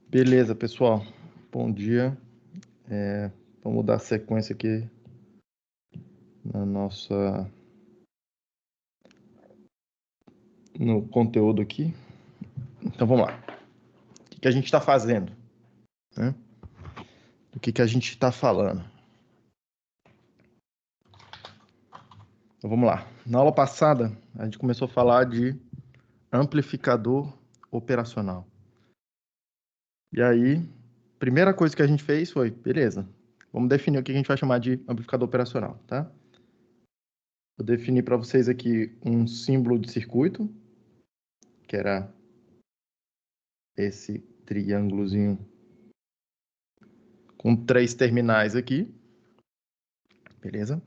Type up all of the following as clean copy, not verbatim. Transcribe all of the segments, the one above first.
Beleza, pessoal. Bom dia. Vamos dar sequência aqui no conteúdo aqui. Então vamos lá. O que a gente está fazendo? Né? Do que a gente está falando? Então vamos lá. Na aula passada, a gente começou a falar de amplificador operacional. E aí, primeira coisa que a gente fez foi, beleza, vamos definir o que a gente vai chamar de amplificador operacional, tá? Eu defini para vocês aqui um símbolo de circuito, que era esse triângulozinho com 3 terminais aqui, beleza?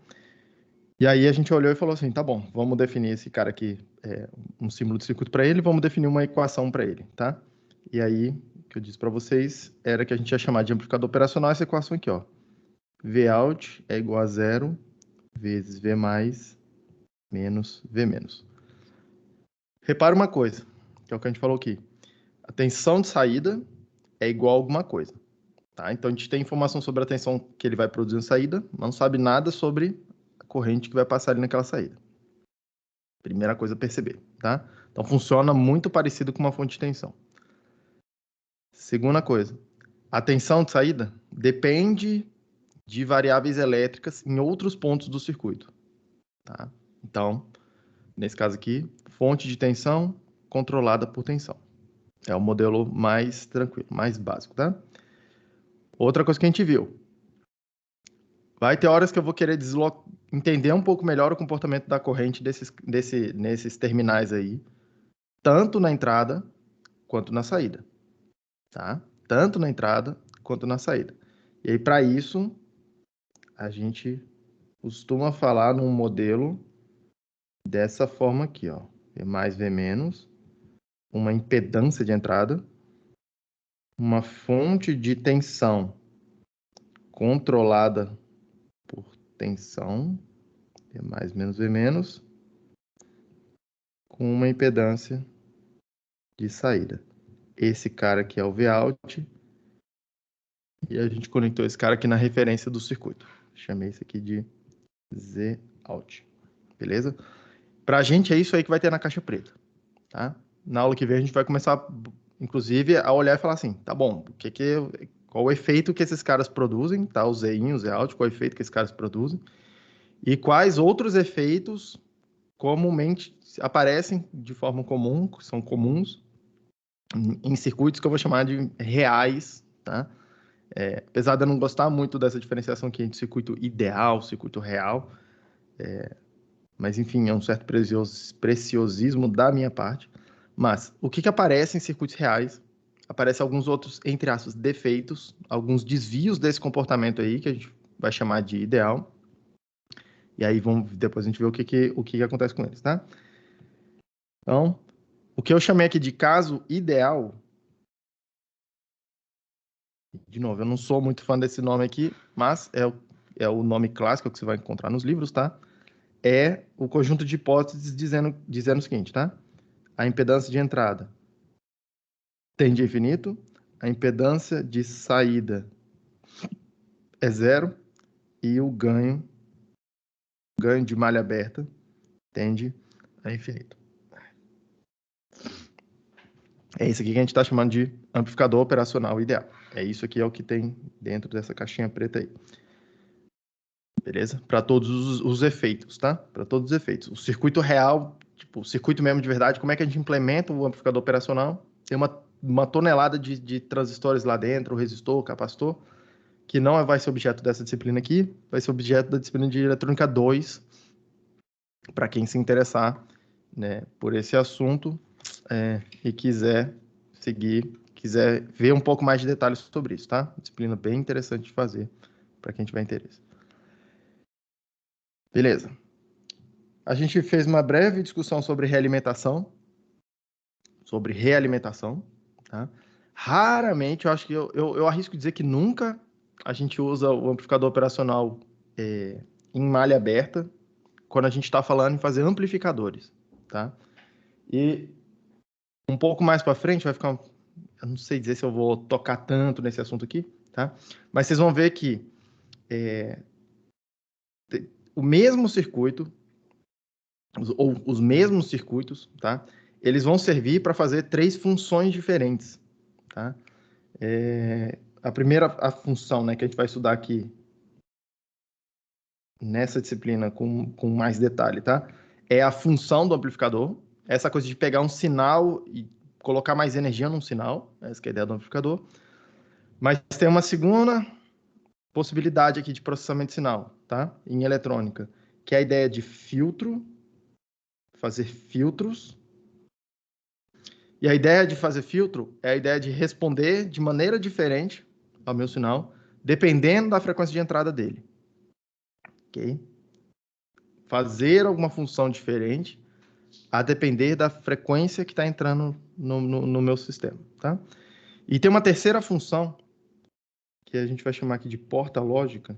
E aí a gente olhou e falou assim, tá bom, vamos definir esse cara aqui, um símbolo de circuito para ele, vamos definir uma equação para ele, tá? E aí, o que eu disse para vocês era que a gente ia chamar de amplificador operacional essa equação aqui, ó. Vout é igual a 0 vezes V mais menos V menos. Repara uma coisa, que é o que a gente falou aqui. A tensão de saída é igual a alguma coisa. Tá? Então, a gente tem informação sobre a tensão que ele vai produzir na saída, mas não sabe nada sobre a corrente que vai passar ali naquela saída. Primeira coisa a perceber, tá? Então, funciona muito parecido com uma fonte de tensão. Segunda coisa, a tensão de saída depende de variáveis elétricas em outros pontos do circuito. Tá? Então, nesse caso aqui, fonte de tensão controlada por tensão. É o modelo mais tranquilo, mais básico, tá? Outra coisa que a gente viu. Vai ter horas que eu vou querer entender um pouco melhor o comportamento da corrente nesses terminais aí, tanto na entrada quanto na saída, tá? Tanto na entrada quanto na saída. E aí, para isso, a gente costuma falar num modelo dessa forma aqui, ó. V mais V menos, uma impedância de entrada, uma fonte de tensão controlada por tensão, V mais menos V menos, com uma impedância de saída. Esse cara aqui é o Vout, e a gente conectou esse cara aqui na referência do circuito. Chamei esse aqui de Zout, beleza? Pra gente é isso aí que vai ter na caixa preta, tá? Na aula que vem a gente vai começar, inclusive, a olhar e falar assim, tá bom, qual o efeito que esses caras produzem, tá? O Zin, o Zout, qual o efeito que esses caras produzem, e quais outros efeitos comumente aparecem de forma comum, são comuns, em circuitos que eu vou chamar de reais, tá? Apesar de eu não gostar muito dessa diferenciação aqui entre circuito ideal, circuito real, mas enfim, é um certo preciosismo da minha parte. Mas o que aparece em circuitos reais? Aparece alguns outros, entre aspas, defeitos, alguns desvios desse comportamento aí, que a gente vai chamar de ideal. E aí depois a gente vê o que acontece com eles, tá? Então, o que eu chamei aqui de caso ideal, de novo, eu não sou muito fã desse nome aqui, mas é o nome clássico que você vai encontrar nos livros, tá? É o conjunto de hipóteses dizendo o seguinte, tá? A impedância de entrada tende a infinito, a impedância de saída é zero e o ganho de malha aberta tende a infinito. É isso aqui que a gente está chamando de amplificador operacional ideal. É isso aqui é o que tem dentro dessa caixinha preta aí. Beleza? Para todos os efeitos, tá? Para todos os efeitos. O circuito real, tipo, o circuito mesmo de verdade, como é que a gente implementa o amplificador operacional? Tem uma tonelada de transistores lá dentro, o resistor, o capacitor, que não vai ser objeto dessa disciplina aqui, vai ser objeto da disciplina de eletrônica 2, para quem se interessar, né, por esse assunto e quiser quiser ver um pouco mais de detalhes sobre isso, tá? Disciplina bem interessante de fazer para quem tiver interesse. Beleza. A gente fez uma breve discussão sobre realimentação, tá? Raramente, eu acho que eu arrisco dizer que nunca a gente usa o amplificador operacional em malha aberta quando a gente está falando em fazer amplificadores, tá? E um pouco mais para frente vai ficar eu não sei dizer se eu vou tocar tanto nesse assunto aqui, tá? Mas vocês vão ver que o mesmo circuito, ou os mesmos circuitos, tá? Eles vão servir para fazer 3 funções diferentes, tá? A primeira função, né, que a gente vai estudar aqui nessa disciplina com mais detalhe, tá? É a função do amplificador, essa coisa de pegar um sinal e colocar mais energia num sinal, essa que é a ideia do amplificador. Mas tem uma segunda possibilidade aqui de processamento de sinal, tá? Em eletrônica, que é a ideia de filtro, fazer filtros. E a ideia de fazer filtro é a ideia de responder de maneira diferente ao meu sinal, dependendo da frequência de entrada dele. Ok? Fazer alguma função diferente a depender da frequência que está entrando no meu sistema, tá? E tem uma terceira função que a gente vai chamar aqui de porta lógica,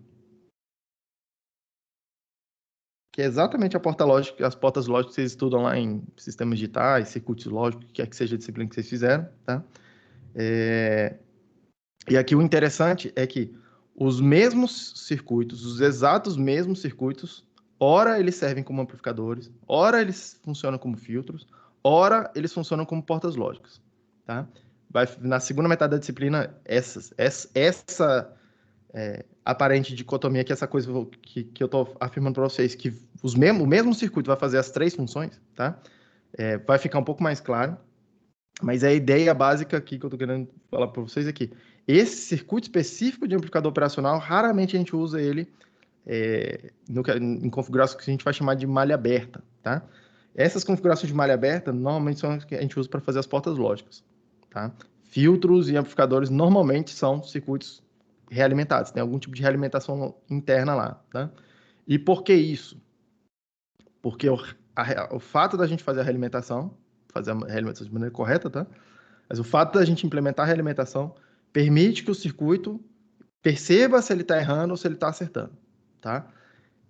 que é exatamente a porta lógica, as portas lógicas que vocês estudam lá em sistemas digitais, circuitos lógicos, quer que seja a disciplina que vocês fizeram, tá? E aqui o interessante é que os mesmos circuitos, os exatos mesmos circuitos, ora eles servem como amplificadores, ora eles funcionam como filtros, ora eles funcionam como portas lógicas, tá? Na segunda metade da disciplina, essa aparente dicotomia, que é essa coisa que eu estou afirmando para vocês, que o mesmo circuito vai fazer as 3 funções, tá? Vai ficar um pouco mais claro, mas a ideia básica aqui que eu estou querendo falar para vocês é que esse circuito específico de amplificador operacional, raramente a gente usa ele em configurações que a gente vai chamar de malha aberta, tá? Essas configurações de malha aberta, normalmente são as que a gente usa para fazer as portas lógicas, tá? Filtros e amplificadores normalmente são circuitos realimentados, tem algum tipo de realimentação interna lá, tá? E por que isso? Porque o fato da gente fazer a realimentação de maneira correta, tá? Mas o fato da gente implementar a realimentação permite que o circuito perceba se ele está errando ou se ele está acertando, tá?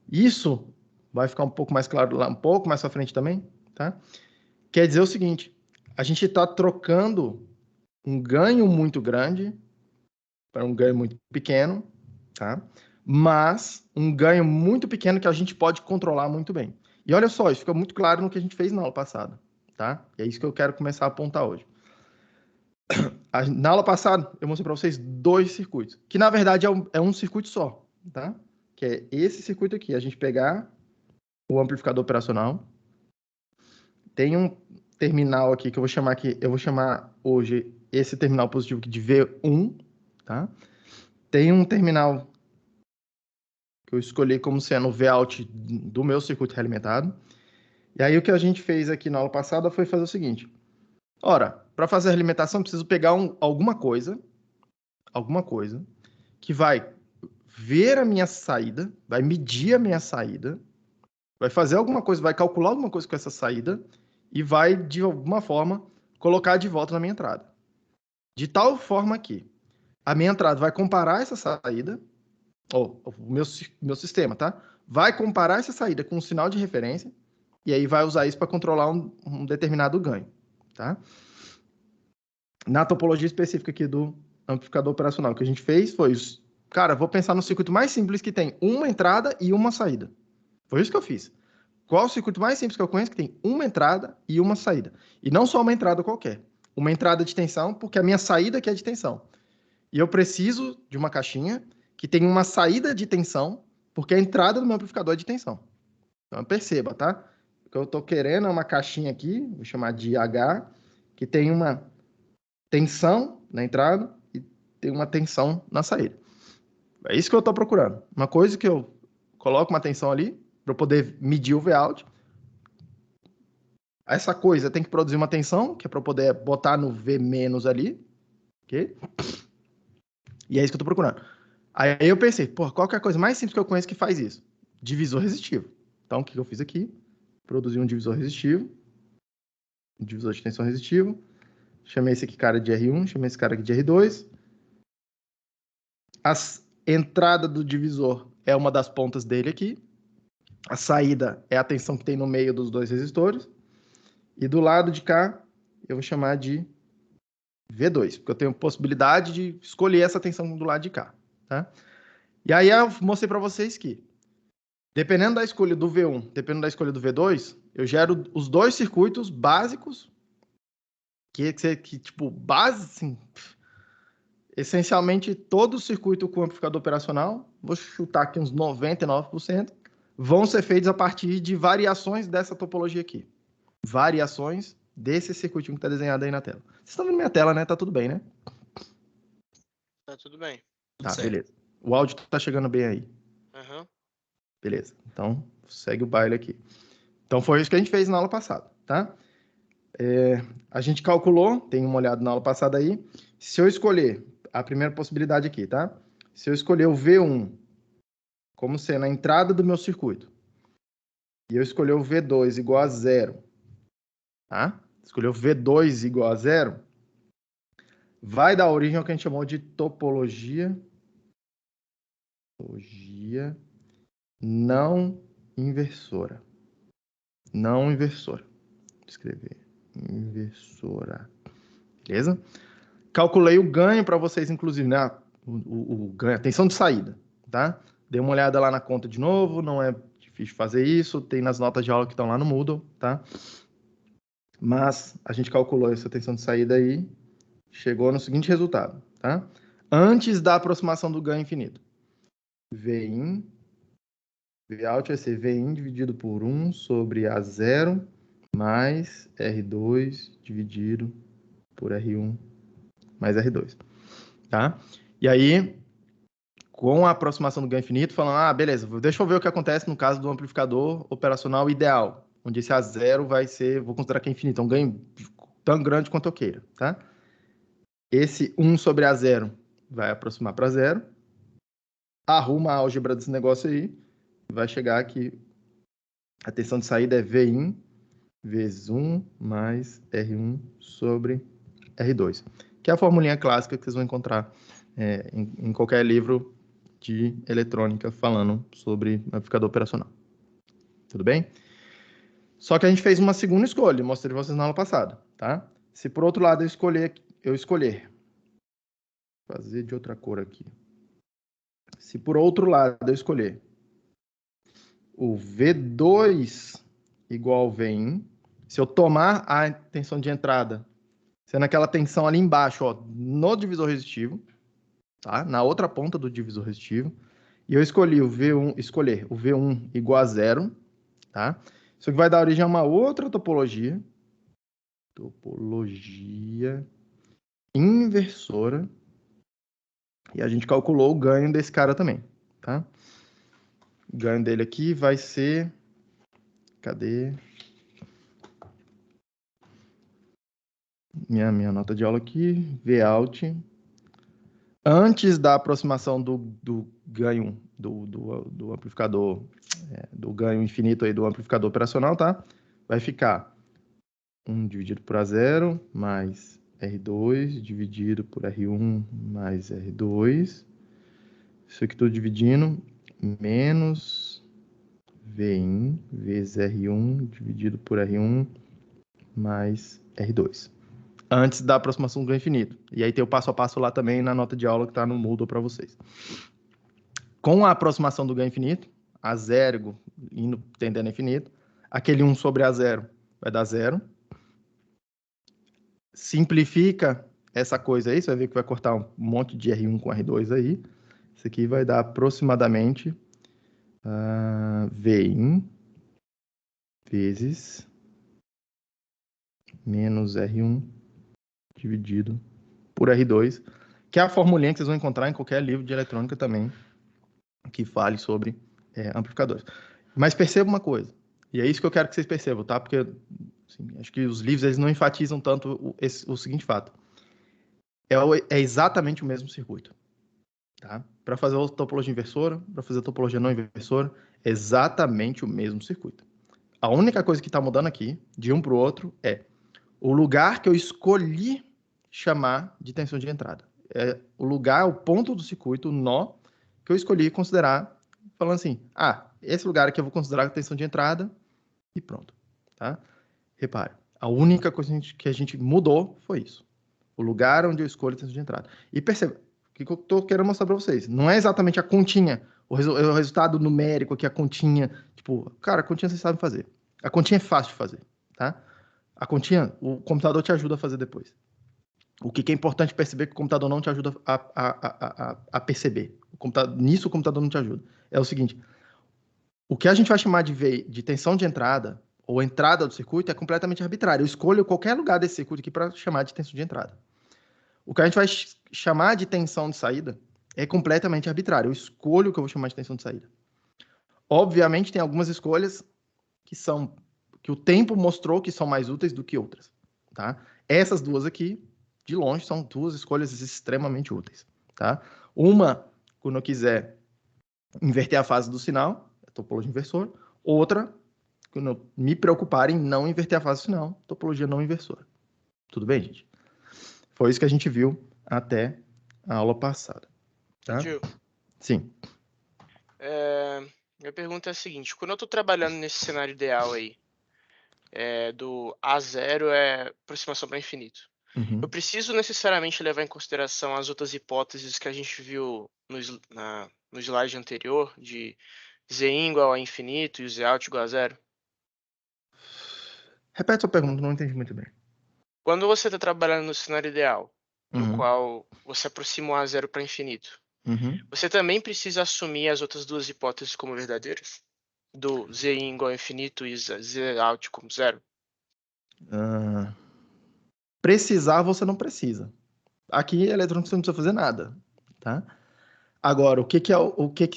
Isso vai ficar um pouco mais claro lá, um pouco mais para frente também, tá? Quer dizer o seguinte, a gente está trocando um ganho muito grande para um ganho muito pequeno, tá? Mas um ganho muito pequeno que a gente pode controlar muito bem. E olha só, isso fica muito claro no que a gente fez na aula passada, tá? E é isso que eu quero começar a apontar hoje. Na aula passada, eu mostrei para vocês 2 circuitos, que na verdade é um circuito só, tá? Que é esse circuito aqui, a gente pegar o amplificador operacional, tem um terminal aqui que eu vou chamar hoje esse terminal positivo aqui de V1, tá? Tem um terminal que eu escolhi como sendo o Vout do meu circuito realimentado. E aí o que a gente fez aqui na aula passada foi fazer o seguinte. Ora, para fazer a alimentação, eu preciso pegar alguma coisa que vai ver a minha saída, vai medir a minha saída, vai fazer alguma coisa, vai calcular alguma coisa com essa saída e vai, de alguma forma, colocar de volta na minha entrada. De tal forma que a minha entrada vai comparar essa saída, ou o meu sistema, tá? Vai comparar essa saída com um sinal de referência e aí vai usar isso para controlar um determinado ganho, tá? Na topologia específica aqui do amplificador operacional, o que a gente fez foi, cara, vou pensar no circuito mais simples que tem uma entrada e uma saída. Foi isso que eu fiz. Qual o circuito mais simples que eu conheço que tem uma entrada e uma saída? E não só uma entrada qualquer. Uma entrada de tensão, porque a minha saída aqui é de tensão. E eu preciso de uma caixinha que tem uma saída de tensão, porque a entrada do meu amplificador é de tensão. Então, perceba, tá? O que eu estou querendo é uma caixinha aqui, vou chamar de H, que tem uma tensão na entrada e tem uma tensão na saída. É isso que eu estou procurando. Uma coisa que eu coloco uma tensão ali para eu poder medir o Vout. Essa coisa tem que produzir uma tensão, que é para eu poder botar no V- ali, ok? E é isso que eu estou procurando. Aí eu pensei, qual que é a coisa mais simples que eu conheço que faz isso? Divisor resistivo. Então, o que eu fiz aqui? Produzi um divisor resistivo, um divisor de tensão resistivo, chamei esse aqui cara de R1, chamei esse cara aqui de R2. A entrada do divisor é uma das pontas dele aqui. A saída é a tensão que tem no meio dos 2 resistores. E do lado de cá, eu vou chamar de V2, porque eu tenho possibilidade de escolher essa tensão do lado de cá, tá? E aí eu mostrei para vocês que, dependendo da escolha do V1, dependendo da escolha do V2, eu gero os dois circuitos básicos, que tipo, base, assim, essencialmente todo o circuito com amplificador operacional, vou chutar aqui uns 99%, vão ser feitos a partir de variações dessa topologia aqui. Variações desse circuitinho que está desenhado aí na tela. Vocês estão vendo minha tela, né? Tá tudo bem, né? Tá tudo bem. Tá, Certo. beleza. O áudio tá chegando bem aí. Uhum. Beleza. Então, segue o baile aqui. Então, foi isso que a gente fez na aula passada, tá? A gente calculou, tem uma olhada na aula passada aí. Se eu escolher a primeira possibilidade aqui, tá? Se eu escolher o V1 como sendo a entrada do meu circuito, e eu escolher o V2 igual a zero, tá? Escolher o V2 igual a zero, vai dar origem ao que a gente chamou de topologia não inversora. Não inversora. Vou escrever. Inversora. Beleza? Calculei o ganho para vocês, inclusive, né? O ganho, a tensão de saída, tá? Dei uma olhada lá na conta de novo, não é difícil fazer isso, tem nas notas de aula que estão lá no Moodle, tá? Mas a gente calculou essa tensão de saída aí, chegou no seguinte resultado, tá? Antes da aproximação do ganho infinito. Vin out vai ser Vin dividido por 1 sobre A0 mais R2 dividido por R1 mais R2, tá? E aí, com a aproximação do ganho infinito, falando, beleza, deixa eu ver o que acontece no caso do amplificador operacional ideal, onde esse A0 vai ser, vou considerar que é infinito, é um ganho tão grande quanto eu queira, tá? Esse 1 sobre A0 vai aproximar para zero, arruma a álgebra desse negócio aí, vai chegar aqui, a tensão de saída é Vin vezes 1 mais R1 sobre R2, que é a formulinha clássica que vocês vão encontrar em qualquer livro de eletrônica falando sobre amplificador operacional. Tudo bem? Só que a gente fez uma segunda escolha, mostrei para vocês na aula passada, tá? Se por outro lado eu escolher fazer de outra cor aqui. Se por outro lado eu escolher o V2 igual ao Vin, se eu tomar a tensão de entrada, sendo aquela tensão ali embaixo, ó, no divisor resistivo, tá? Na outra ponta do divisor resistivo, e eu escolher o V1 igual a zero, tá? Isso aqui vai dar origem a uma outra topologia inversora, e a gente calculou o ganho desse cara também, tá? O ganho dele aqui vai ser, cadê minha nota de aula aqui? Vout antes da aproximação do ganho do amplificador, do ganho infinito aí do amplificador operacional, tá? Vai ficar 1 dividido por A0 mais R2 dividido por R1 mais R2. Isso aqui tudo dividindo, menos Vin vezes R1 dividido por R1 mais R2. Antes da aproximação do ganho infinito. E aí tem o passo a passo lá também na nota de aula que está no Moodle para vocês. Com a aproximação do ganho infinito, a zero indo tendendo a infinito, aquele 1 sobre A0 vai dar zero. Simplifica essa coisa aí, você vai ver que vai cortar um monte de R1 com R2 aí. Isso aqui vai dar aproximadamente Vin vezes menos R1 dividido por R2, que é a formulinha que vocês vão encontrar em qualquer livro de eletrônica também, que fale sobre amplificadores. Mas perceba uma coisa, e é isso que eu quero que vocês percebam, tá? Porque assim, acho que os livros eles não enfatizam tanto o seguinte fato. É exatamente o mesmo circuito. Tá? Para fazer a topologia inversora, para fazer a topologia não inversora, é exatamente o mesmo circuito. A única coisa que está mudando aqui, de um para o outro, é o lugar que eu escolhi chamar de tensão de entrada. É o lugar, o ponto do circuito, o nó, que eu escolhi considerar, falando assim, esse lugar aqui eu vou considerar tensão de entrada e pronto. Tá? Repare, a única coisa que a gente mudou foi isso. O lugar onde eu escolho a tensão de entrada. E perceba, o que eu estou querendo mostrar para vocês? Não é exatamente a continha, o resultado numérico aqui, a continha. Tipo, cara, a continha vocês sabem fazer. A continha é fácil de fazer, tá? A continha, o computador te ajuda a fazer depois. O que é importante perceber que o computador não te ajuda a perceber. Nisso o computador não te ajuda. É o seguinte, o que a gente vai chamar de tensão de entrada ou entrada do circuito é completamente arbitrário. Eu escolho qualquer lugar desse circuito aqui para chamar de tensão de entrada. O que a gente vai chamar de tensão de saída é completamente arbitrário. Eu escolho o que eu vou chamar de tensão de saída. Obviamente, tem algumas escolhas que o tempo mostrou que são mais úteis do que outras. Tá? Essas duas aqui, de longe, são duas escolhas extremamente úteis. Tá? Uma, quando eu quiser inverter a fase do sinal, topologia inversora. Outra, quando eu me preocupar em não inverter a fase do sinal, topologia não inversora. Tudo bem, gente? Foi isso que a gente viu até a aula passada. Tá? Gil, Sim. minha pergunta é a seguinte: quando eu estou trabalhando nesse cenário ideal aí, do A0 é aproximação para infinito, eu preciso necessariamente levar em consideração as outras hipóteses que a gente viu no slide anterior, de Z igual a infinito e Z out igual a zero? Repete sua pergunta, não entendi muito bem. Quando você está trabalhando no cenário ideal, no Uhum. qual você aproxima o A0 para infinito, Uhum. você também precisa assumir as outras duas hipóteses como verdadeiras? Do Z igual a infinito e Z out como zero? Precisar, você não precisa. Aqui, eletrônico, você não precisa fazer nada. Tá? Agora, o que é o que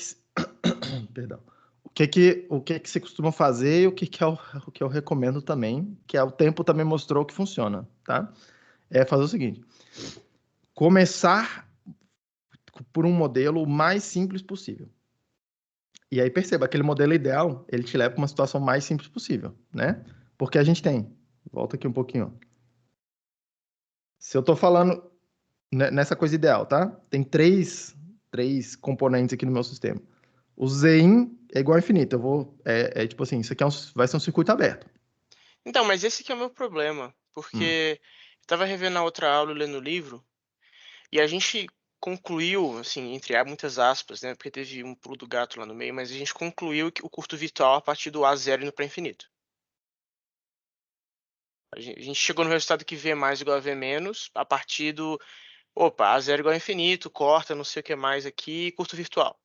perdão. O que você costuma fazer e o que é o que eu recomendo também, que é o tempo também mostrou que funciona, tá? É fazer o seguinte: começar por um modelo o mais simples possível. E aí perceba, aquele modelo ideal, ele te leva para uma situação mais simples possível, né? Porque a gente tem, volta aqui um pouquinho, ó. Se eu estou falando nessa coisa ideal, tá? Tem três componentes aqui no meu sistema. O Zen é igual a infinito. Tipo assim, isso aqui vai ser um circuito aberto. Então, mas esse que é o meu problema, Hum. porque eu estava revendo a outra aula e lendo o livro, e a gente concluiu, assim, entre muitas aspas, né, porque teve um pulo do gato lá no meio, mas a gente concluiu que o curto virtual a partir do A0 indo para infinito. A gente chegou no resultado que V mais igual a V menos a partir do, opa, A0 igual a infinito, corta, não sei o que mais aqui, curto virtual.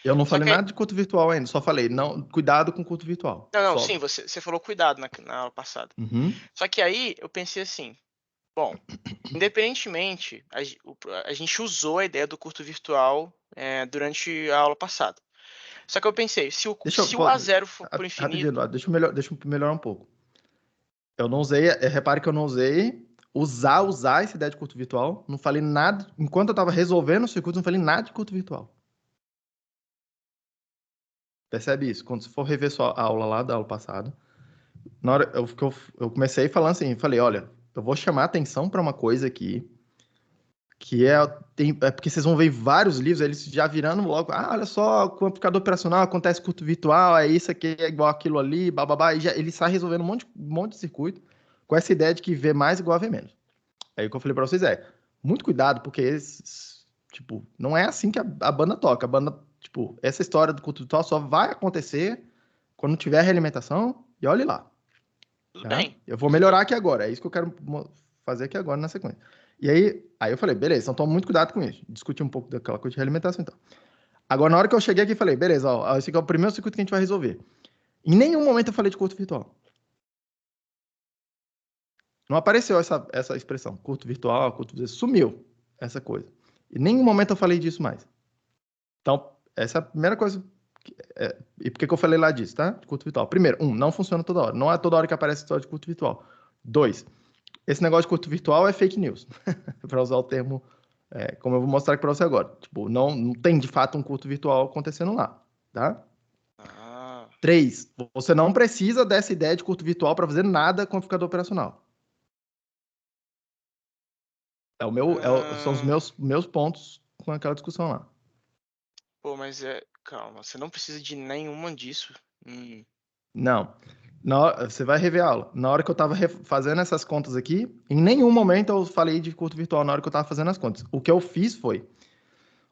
Eu não Só falei que aí, nada de curto virtual ainda, só falei, não, cuidado com curto virtual. não, Só. sim, você falou cuidado na aula passada. Uhum. Só que aí eu pensei assim, bom, independentemente, a gente usou a ideia do curto virtual durante a aula passada. Só que eu pensei, Deixa eu. se o A0 for por Rapidinho, infinito. Eduardo, deixa eu melhorar um pouco. Eu não usei, repare que eu não usei usar essa ideia de curto virtual. Não falei nada. Enquanto eu estava resolvendo o circuito, não falei nada de curto virtual. Percebe isso? Quando você for rever sua aula lá da aula passada, na hora eu comecei falando assim, falei, olha, eu vou chamar atenção para uma coisa aqui, que é porque vocês vão ver vários livros, eles já virando logo, olha só, com o amplificador operacional acontece curto virtual, é isso aqui, é igual aquilo ali, bababá, e ele sai resolvendo um monte de circuito com essa ideia de que V mais igual a V menos. Aí o que eu falei para vocês muito cuidado, porque tipo, não é assim que a banda toca. A banda, tipo, essa história do culto virtual só vai acontecer quando tiver realimentação e olhe lá, Tudo tá? bem, Eu vou tudo melhorar bem. aqui agora, é isso que eu quero fazer aqui agora na sequência. E aí eu falei, beleza, então toma muito cuidado com isso. Discutir um pouco daquela coisa de realimentação, então. Agora, na hora que eu cheguei aqui, falei, beleza, ó, esse aqui é o primeiro circuito que a gente vai resolver. Em nenhum momento eu falei de curto virtual. Não apareceu essa expressão, curto virtual, curto virtual, sumiu essa coisa. Em nenhum momento eu falei disso mais. Então, essa é a primeira coisa. E por que eu falei lá disso, tá? De curto virtual. Primeiro, não funciona toda hora. Não é toda hora que aparece história de curto virtual. Dois, esse negócio de curto virtual é fake news. Para usar o termo, como eu vou mostrar aqui para você agora. Tipo, não tem de fato um curto virtual acontecendo lá, tá? Ah, Três, você não precisa dessa ideia de curto virtual para fazer nada com o amplificador operacional. São os ah, meus pontos com aquela discussão lá. pô, mas calma, você não precisa de nenhuma disso. Hum. Não. Você vai rever a aula. Na hora que eu estava fazendo essas contas aqui, em nenhum momento eu falei de curto virtual na hora que eu estava fazendo as contas. O que eu fiz foi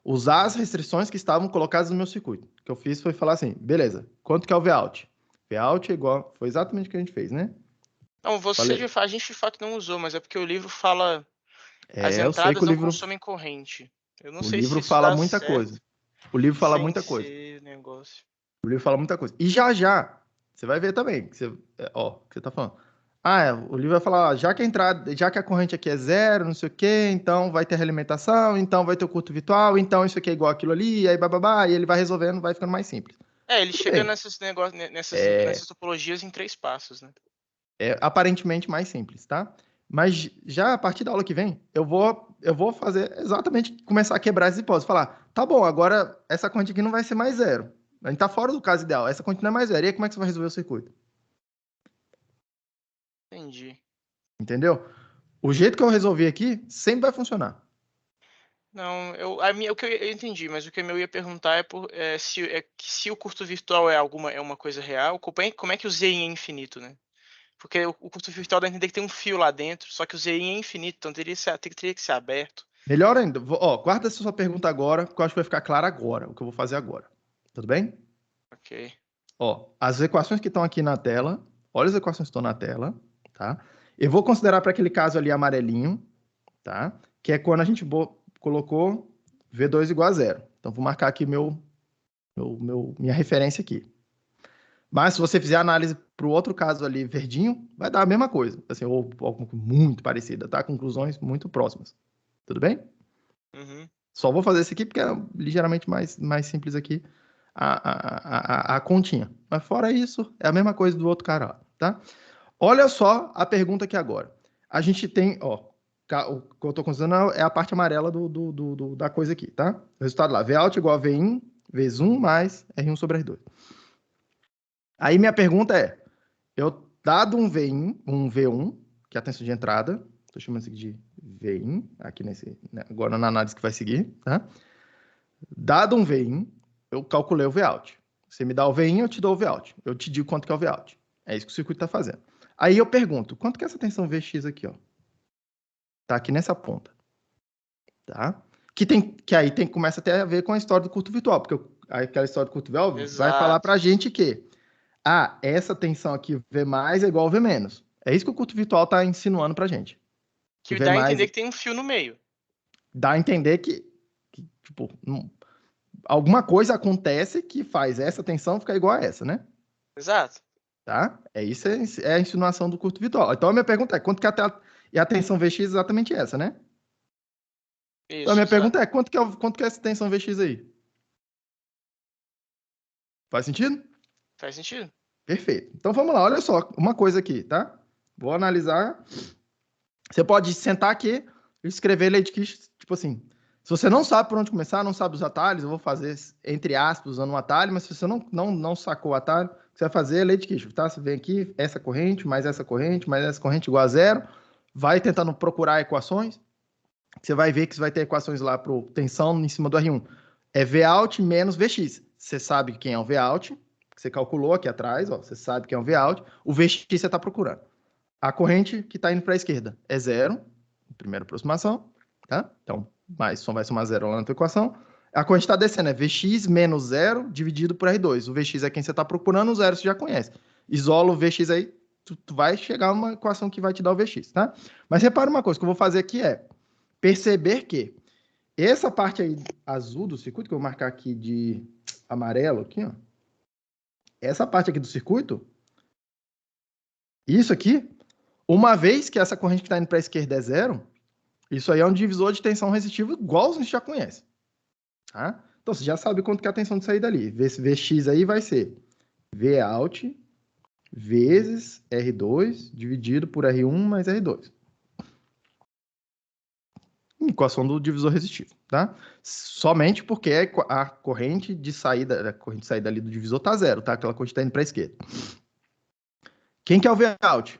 usar as restrições que estavam colocadas no meu circuito. O que eu fiz foi falar assim, beleza, quanto que é o Vout? Vout é igual... Foi exatamente o que a gente fez, né? Não, Falei, a gente de fato não usou, mas é porque o livro fala as eu sei que entradas não consomem corrente. Eu não o sei se livro isso fala dá muita certo coisa. O livro fala sem muita coisa. ser negócio. O livro fala muita coisa. E já, você vai ver também, que você, ó, o que você tá falando. O livro vai falar, ó, já que a corrente aqui é zero, não sei o quê, então vai ter realimentação, então vai ter o curto virtual, então isso aqui é igual aquilo ali, aí bababá, e ele vai resolvendo, vai ficando mais simples. É, ele Tudo chega bem. nesses negócios, nessas topologias em 3 passos, né? É aparentemente mais simples, tá? Mas já a partir da aula que vem, eu vou fazer exatamente começar a quebrar as hipóteses. Falar, tá bom, agora essa corrente aqui não vai ser mais zero. A gente tá fora do caso ideal. Essa corrente não é mais zero. E aí, como é que você vai resolver o circuito? Entendi. Entendeu? O jeito que eu resolvi aqui sempre vai funcionar. Não, o que eu entendi, mas o que eu ia perguntar se o curto virtual é uma coisa real, como é que o ZI é infinito, né? Porque o curto virtual dá a entender que tem um fio lá dentro, só que o ZI é infinito, então teria que ser aberto. Melhor ainda, guarda essa sua pergunta agora, porque eu acho que vai ficar claro agora, o que eu vou fazer agora. Tudo bem? Ok. As equações que estão aqui na tela, olha as equações que estão na tela, tá? Eu vou considerar para aquele caso ali amarelinho, tá? Que é quando a gente colocou V2 igual a zero. Então, vou marcar aqui minha referência aqui. Mas se você fizer a análise para o outro caso ali, verdinho, vai dar a mesma coisa, assim, ou algo muito parecida, tá? Conclusões muito próximas. Tudo bem? Uhum. Só vou fazer esse aqui porque é ligeiramente mais simples aqui a continha. Mas fora isso, é a mesma coisa do outro cara, ó, tá? Olha só a pergunta aqui agora. A gente tem, o que eu estou considerando é a parte amarela da coisa aqui, tá? O resultado lá, Vout igual a V1 vezes 1 mais R1 sobre R2. Aí minha pergunta é, dado um V1, que é a tensão de entrada, estou chamando isso aqui de V1, aqui agora na análise que vai seguir, tá? Dado um V1, eu calculei o Vout. Você me dá o V1, eu te dou o Vout. Eu te digo quanto que é o Vout. É isso que o circuito está fazendo. Aí eu pergunto, quanto que é essa tensão Vx aqui, ó? Tá aqui nessa ponta, tá? Que aí começa até a ver com a história do curto virtual, porque aí aquela história do curto virtual vai falar Exato. pra gente que essa tensão aqui, V mais é igual a V menos. É isso que o curto virtual está insinuando pra gente. Que Que V dá a mais entender que tem um fio no meio. dá a entender que tipo, alguma coisa acontece que faz essa tensão ficar igual a essa, né? Exato. Tá? Isso é a insinuação do curto virtual. Então a minha pergunta é, quanto que e a tensão Vx é exatamente essa, né? Então a Isso, minha exato. pergunta é, quanto que é essa tensão Vx aí? Faz sentido? Faz sentido. Perfeito. Então vamos lá, olha só, uma coisa aqui, tá? Vou analisar. Você pode sentar aqui e escrever lei de Kish, tipo assim. Se você não sabe por onde começar, não sabe os atalhos, eu vou fazer, entre aspas, usando um atalho, mas se você não sacou o atalho, você vai fazer lei de Kish, tá? Você vem aqui, essa corrente, mais essa corrente, mais essa corrente igual a zero, vai tentando procurar equações, você vai ver que você vai ter equações lá para tensão em cima do R1. É Vout menos Vx. Você sabe quem é o Vout, que você calculou aqui atrás, ó, você sabe quem é o Vout, o Vx você está procurando. A corrente que está indo para a esquerda é zero, primeira aproximação, tá? Então, vai somar zero lá na tua equação. A corrente está descendo, é Vx menos zero dividido por R2. O Vx é quem você está procurando, o zero você já conhece. Isola o Vx aí, tu vai chegar a uma equação que vai te dar o Vx, tá? Mas repara uma coisa que eu vou fazer aqui é perceber que essa parte aí azul do circuito, que eu vou marcar aqui de amarelo, aqui, ó. Essa parte aqui do circuito, isso aqui, uma vez que essa corrente que está indo para a esquerda é zero, isso aí é um divisor de tensão resistiva igual a gente já conhece. Tá? Então, você já sabe quanto que é a tensão de saída ali. Esse Vx aí vai ser Vout vezes R2 dividido por R1 mais R2. Equação do divisor resistivo, tá? Somente porque a corrente de saída ali do divisor tá zero, tá? Aquela corrente tá indo para a esquerda. Quem que é o Vout?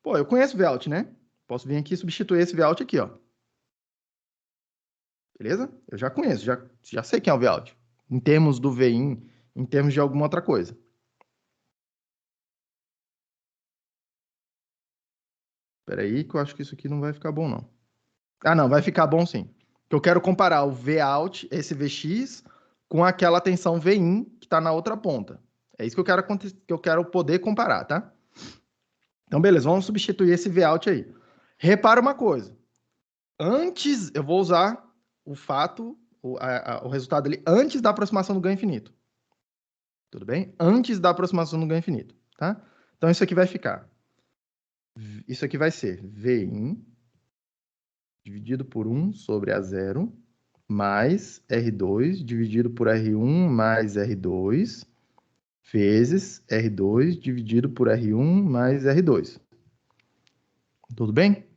Pô, eu conheço o Vout, né? Posso vir aqui e substituir esse Vout aqui, ó. Beleza? Eu já conheço, já sei quem é o Vout. Em termos do VIN, em termos de alguma outra coisa. Espera aí, que eu acho que isso aqui não vai ficar bom, não. Ah, não, vai ficar bom sim. Eu quero comparar o Vout, esse Vx, com aquela tensão Vin que está na outra ponta. É isso que eu quero poder comparar, tá? Então, beleza, vamos substituir esse Vout aí. Repara uma coisa. Antes, eu vou usar o fato, o resultado dele antes da aproximação do ganho infinito. Tudo bem? Antes da aproximação do ganho infinito, tá? Então, isso aqui vai ficar. Isso aqui vai ser Vin dividido por 1 sobre A0 mais R2 dividido por R1 mais R2 vezes R2 dividido por R1 mais R2. Tudo bem?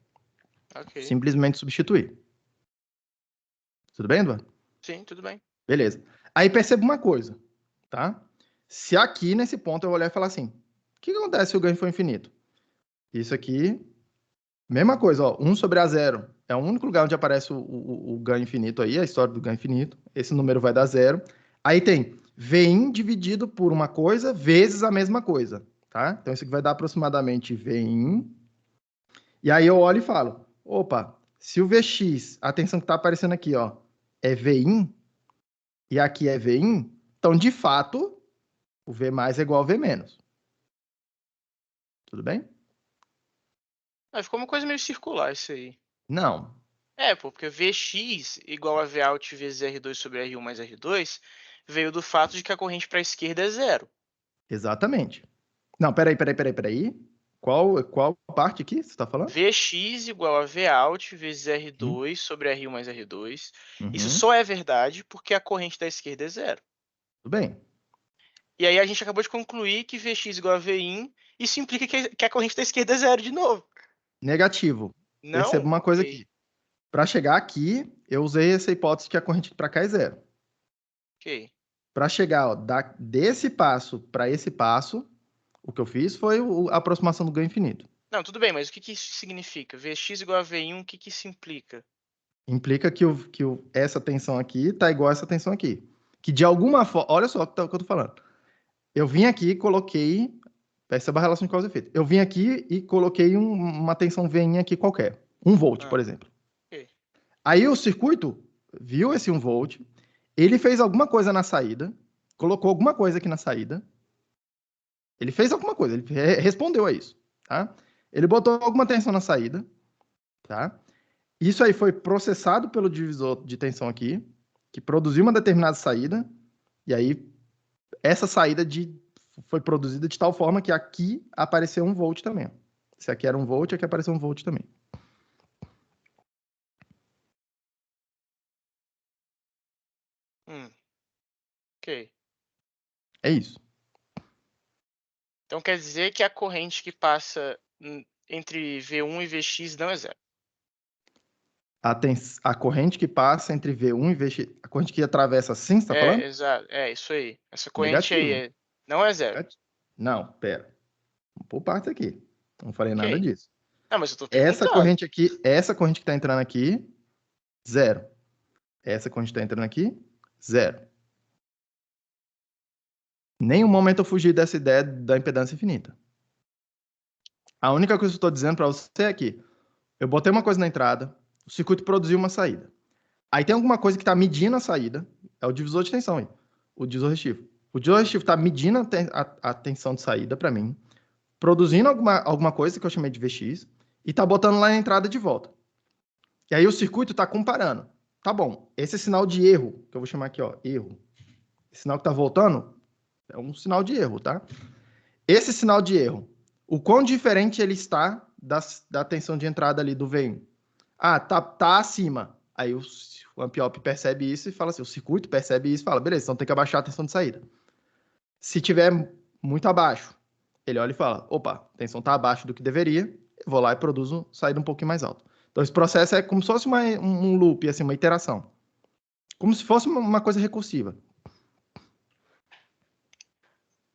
Ok. Simplesmente substituir. Tudo bem, Eduardo? Sim, tudo bem. Beleza. Aí perceba uma coisa, tá? Se aqui, nesse ponto, eu olhar e falar assim, o que acontece se o ganho for infinito? Isso aqui, mesma coisa, ó, 1 sobre A0 é o único lugar onde aparece o ganho infinito aí, a história do ganho infinito. Esse número vai dar 0. Aí tem Vin dividido por uma coisa vezes a mesma coisa, tá? Então, isso aqui vai dar aproximadamente Vin. E aí eu olho e falo, opa, se o Vx, a tensão que está aparecendo aqui, ó, é Vin, e aqui é Vin, então, de fato, o V mais é igual a V menos. Tudo bem? Ficou uma coisa meio circular isso aí. Não. Pô, porque Vx igual a Vout vezes R2 sobre R1 mais R2 veio do fato de que a corrente para a esquerda é zero. Exatamente. Não, peraí. Qual parte aqui você está falando? Vx igual a Vout vezes R2 sobre R1 mais R2. Isso Uhum. só é verdade porque a corrente da esquerda é zero. Tudo bem. E aí a gente acabou de concluir que Vx igual a Vin, isso implica que a corrente da esquerda é zero de novo. Negativo. Perceba Não? uma coisa Ok. aqui. Para chegar aqui, eu usei essa hipótese que a corrente para cá é zero. Ok. Para chegar ó, desse passo para esse passo, o que eu fiz foi a aproximação do ganho infinito. Não, tudo bem, mas o que isso significa? Vx igual a Vin, o que isso implica? Implica que, essa tensão aqui está igual a essa tensão aqui. Que de alguma forma. Olha só o que eu estou falando. Eu vim aqui e coloquei. Perceba a relação de causa e efeito. Eu vim aqui e coloquei uma tensão veinha aqui qualquer. 1 volt, por Ah, exemplo. ok. Aí o circuito viu esse 1 volt, ele fez alguma coisa na saída, colocou alguma coisa aqui na saída. Ele fez alguma coisa, ele respondeu a isso, tá? Ele botou alguma tensão na saída, tá? Isso aí foi processado pelo divisor de tensão aqui, que produziu uma determinada saída, e aí essa saída foi produzida de tal forma que aqui apareceu 1 volt também. Se aqui era 1 volt, aqui apareceu 1 volt também. Ok. É isso. Então quer dizer que a corrente que passa entre V1 e Vx não é zero. A corrente que passa entre V1 e Vx, a corrente que atravessa assim, você está falando? Exato. É isso aí. Essa corrente aí Negativo. não é zero. Não, pera. Vamos por partes aqui. Não falei nada Ok. disso. Não, mas eu tô Essa perguntando. corrente aqui, essa corrente que está entrando aqui, zero. Essa corrente que está entrando aqui, zero. Nenhum momento eu fugi dessa ideia da impedância infinita. A única coisa que eu estou dizendo para você é que eu botei uma coisa na entrada, o circuito produziu uma saída. Aí tem alguma coisa que está medindo a saída, é o divisor de tensão aí, o divisor restivo. O divisor restivo está medindo a tensão de saída para mim, produzindo alguma coisa que eu chamei de Vx, e está botando lá na entrada de volta. E aí o circuito está comparando. Tá bom, esse sinal de erro, que eu vou chamar aqui, ó, erro. Esse sinal que está voltando é um sinal de erro, tá? Esse sinal de erro, o quão diferente ele está da tensão de entrada ali do V1? Ah, tá acima. Aí o Ampiop percebe isso e fala assim, o circuito percebe isso e fala, beleza, então tem que abaixar a tensão de saída. Se tiver muito abaixo, ele olha e fala, opa, a tensão está abaixo do que deveria, eu vou lá e produzo saída um pouquinho mais alta. Então esse processo é como se fosse um loop, assim, uma iteração. Como se fosse uma coisa recursiva.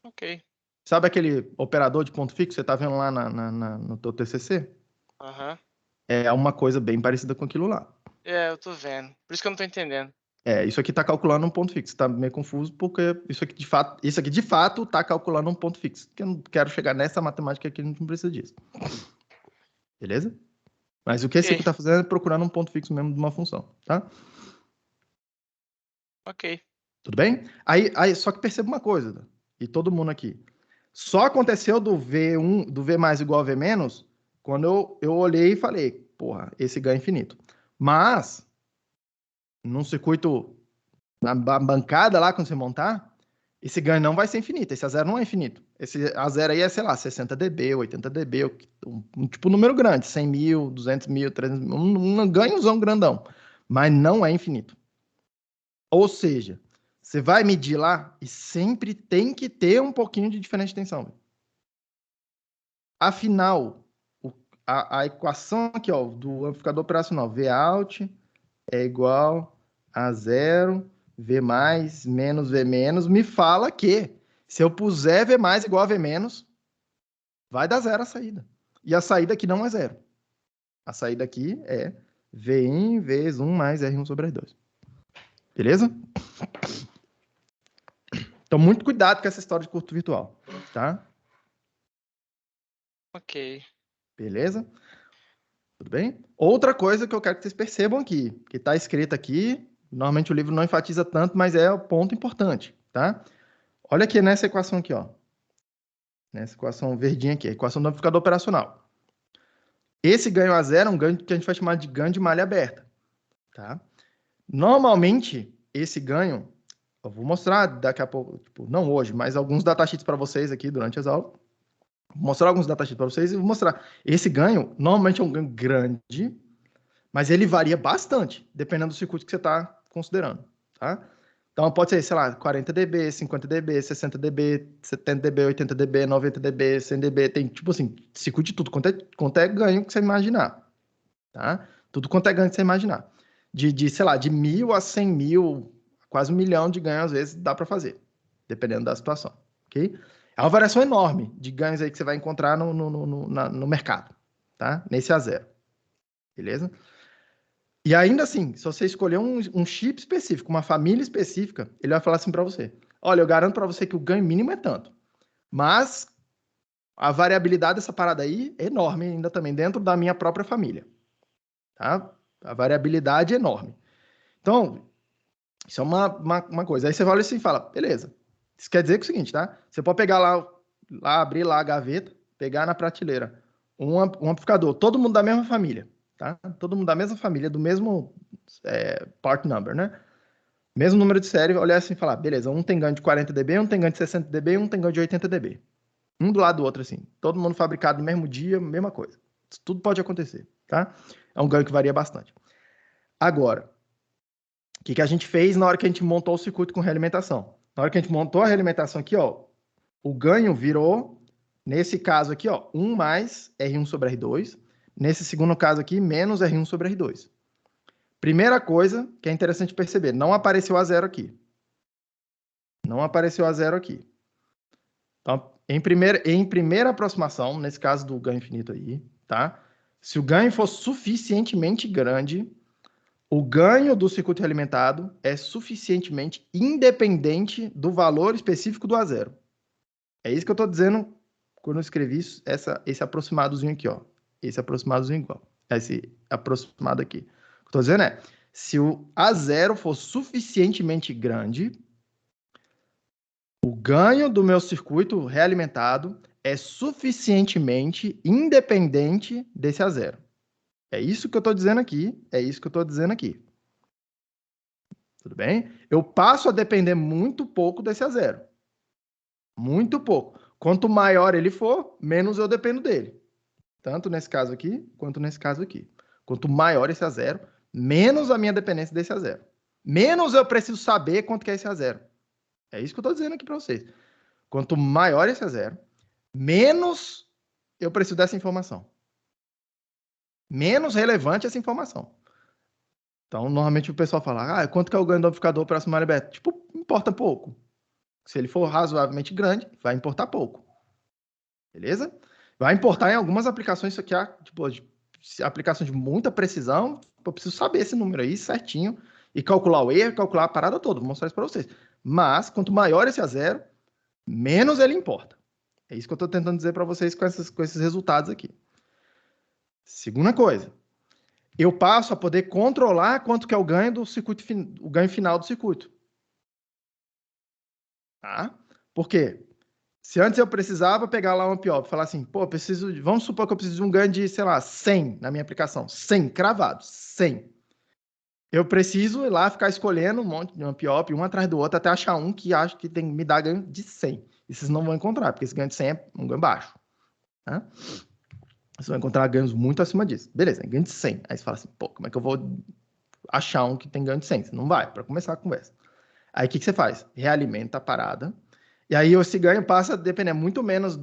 Ok. Sabe aquele operador de ponto fixo que você está vendo lá no teu TCC? Aham. É uma coisa bem parecida com aquilo lá. Eu tô vendo. Por isso que eu não tô entendendo. Isso aqui está calculando um ponto fixo. Está meio confuso porque isso aqui de fato está calculando um ponto fixo. Porque eu não quero chegar nessa matemática aqui, a gente não precisa disso. Beleza? Mas o que esse Ok. aqui está fazendo é procurando um ponto fixo mesmo de uma função, tá? Ok. Tudo bem? Aí só que perceba uma coisa, e todo mundo aqui. Só aconteceu do V1, do V mais igual a V menos, quando eu olhei e falei, porra, esse ganho é infinito. Mas, num circuito, na bancada lá, quando você montar, esse ganho não vai ser infinito. Esse A0 não é infinito. Esse A0 aí é, sei lá, 60 dB, 80 dB, tipo um número grande, 100 mil, 200 mil, 300 mil, um ganhozão grandão. Mas não é infinito. Ou seja, você vai medir lá e sempre tem que ter um pouquinho de diferença de tensão. Afinal, a equação aqui, ó, do amplificador operacional, Vout é igual a zero, V mais menos V menos, me fala que se eu puser V mais igual a V menos, vai dar zero a saída. E a saída aqui não é zero. A saída aqui é Vin vezes 1 mais R1 sobre R2. Beleza? Então, muito cuidado com essa história de curto virtual, tá? Ok. Beleza? Tudo bem? Outra coisa que eu quero que vocês percebam aqui, que está escrito aqui, normalmente o livro não enfatiza tanto, mas é o ponto importante, tá? Olha aqui nessa equação aqui, ó. Nessa equação verdinha aqui, a equação do amplificador operacional. Esse ganho a zero é um ganho que a gente vai chamar de ganho de malha aberta, tá? Normalmente, esse ganho, eu vou mostrar daqui a pouco, tipo, não hoje, mas alguns datasheets para vocês aqui durante as aulas. Vou mostrar alguns datasheets para vocês e vou mostrar. Esse ganho, normalmente é um ganho grande, mas ele varia bastante, dependendo do circuito que você está considerando, tá? Então, pode ser, sei lá, 40 dB, 50 dB, 60 dB, 70 dB, 80 dB, 90 dB, 100 dB. Tem, tipo assim, circuito de tudo. Quanto é ganho que você imaginar, tá? Tudo quanto é ganho que você imaginar. Sei lá, de 1.000 a 100 mil, quase 1 milhão de ganho, às vezes, dá para fazer, dependendo da situação, ok? É uma variação enorme de ganhos aí que você vai encontrar no mercado, tá? Nesse A0, beleza? E ainda assim, se você escolher um chip específico, uma família específica, ele vai falar assim para você: olha, eu garanto para você que o ganho mínimo é tanto, mas a variabilidade dessa parada aí é enorme ainda também dentro da minha própria família, tá? A variabilidade é enorme. Então, isso é uma coisa. Aí você olha assim e fala: beleza. Isso quer dizer que é o seguinte, tá? Você pode pegar lá, abrir lá a gaveta, pegar na prateleira um amplificador, todo mundo da mesma família, tá? Todo mundo da mesma família, do mesmo part number, né? Mesmo número de série, olhar assim e falar, beleza, um tem ganho de 40 dB, um tem ganho de 60 dB, um tem ganho de 80 dB. Um do lado do outro, assim. Todo mundo fabricado no mesmo dia, mesma coisa. Isso tudo pode acontecer, tá? É um ganho que varia bastante. Agora, o que a gente fez na hora que a gente montou o circuito com realimentação? Na hora que a gente montou a realimentação aqui, ó, o ganho virou, nesse caso aqui, ó, 1 mais R1 sobre R2. Nesse segundo caso aqui, menos R1 sobre R2. Primeira coisa que é interessante perceber, não apareceu a zero aqui. Não apareceu a zero aqui. Então, em primeira aproximação, nesse caso do ganho infinito aí, tá? Se o ganho for suficientemente grande, o ganho do circuito realimentado é suficientemente independente do valor específico do A0. É isso que eu estou dizendo quando eu escrevi isso, esse aproximadozinho aqui, ó. Esse aproximadozinho igual. Esse aproximado aqui. O que eu estou dizendo é, se o A0 for suficientemente grande, o ganho do meu circuito realimentado é suficientemente independente desse A0. É isso que eu estou dizendo aqui. É isso que eu estou dizendo aqui. Tudo bem? Eu passo a depender muito pouco desse A0. Muito pouco. Quanto maior ele for, menos eu dependo dele. Tanto nesse caso aqui, quanto nesse caso aqui. Quanto maior esse A0, menos a minha dependência desse A0. Menos eu preciso saber quanto que é esse A0. É isso que eu estou dizendo aqui para vocês. Quanto maior esse A0, menos eu preciso dessa informação. Menos relevante essa informação. Então, normalmente o pessoal fala, quanto que é o ganho do amplificador para a área beta? Tipo, importa pouco. Se ele for razoavelmente grande, vai importar pouco. Beleza? Vai importar em algumas aplicações, isso aqui é tipo, aplicações de muita precisão, eu preciso saber esse número aí certinho e calcular o erro, calcular a parada toda, vou mostrar isso para vocês. Mas, quanto maior esse A0, menos ele importa. É isso que eu estou tentando dizer para vocês com esses resultados aqui. Segunda coisa, eu passo a poder controlar quanto que é o ganho do circuito, o ganho final do circuito. Tá? Por quê? Se antes eu precisava pegar lá um amp-op e falar assim, pô, vamos supor que eu preciso de um ganho de, sei lá, 100 na minha aplicação. 100, cravado, 100. Eu preciso ir lá ficar escolhendo um monte de amp-op, um atrás do outro, até achar um que acho que me dá ganho de 100. E vocês não vão encontrar, porque esse ganho de 100 é um ganho baixo. Tá? Vocês vão encontrar ganhos muito acima disso. Beleza, ganho de 100. Aí você fala assim, pô, como é que eu vou achar um que tem ganho de 100? Você não vai, para começar a conversa. Aí o que você faz? Realimenta a parada. E aí esse ganho passa a depender muito menos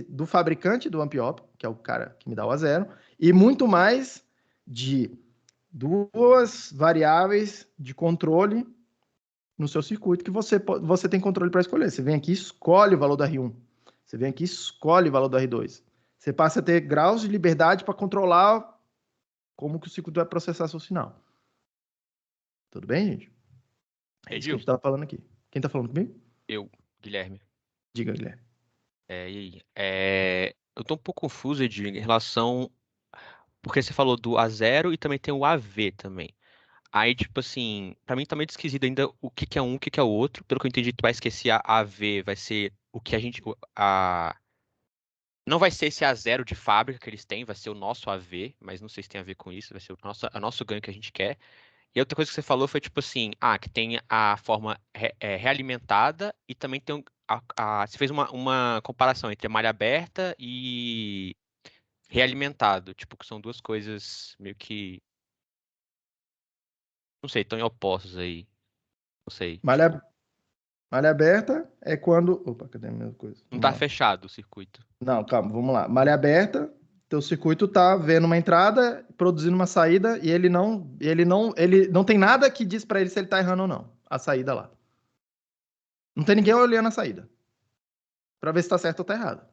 do fabricante do amp-op, que é o cara que me dá o A0, e muito mais de duas variáveis de controle no seu circuito que você tem controle para escolher. Você vem aqui e escolhe o valor do R1. Você vem aqui e escolhe o valor do R2. Você passa a ter graus de liberdade para controlar como que o circuito vai processar seu sinal. Tudo bem, gente? É isso que a gente estava falando aqui. Quem está falando comigo? Eu, Guilherme. Diga, Guilherme. E aí? Eu tô um pouco confuso, Edir, em relação... Porque você falou do A0 e também tem o AV também. Aí, tipo assim, pra mim tá meio esquisito ainda o que que é um, o que que é o outro. Pelo que eu entendi, tu vai esquecer a AV, vai ser o que a gente... Não vai ser esse A0 de fábrica que eles têm, vai ser o nosso AV, mas não sei se tem a ver com isso, vai ser o nosso ganho que a gente quer. E outra coisa que você falou foi tipo assim, que tem a forma realimentada e também tem você fez uma comparação entre a malha aberta e realimentado, tipo, que são duas coisas meio que, não sei, estão em opostos aí, não sei. Malha aberta é quando... Opa, cadê a mesma coisa? Não Vamos tá lá. fechado o circuito. Não, calma, vamos lá. Malha aberta, teu circuito tá vendo uma entrada, produzindo uma saída, e ele não tem nada que diz para ele se ele tá errando ou não, a saída lá. Não tem ninguém olhando a saída, para ver se tá certo ou tá errado.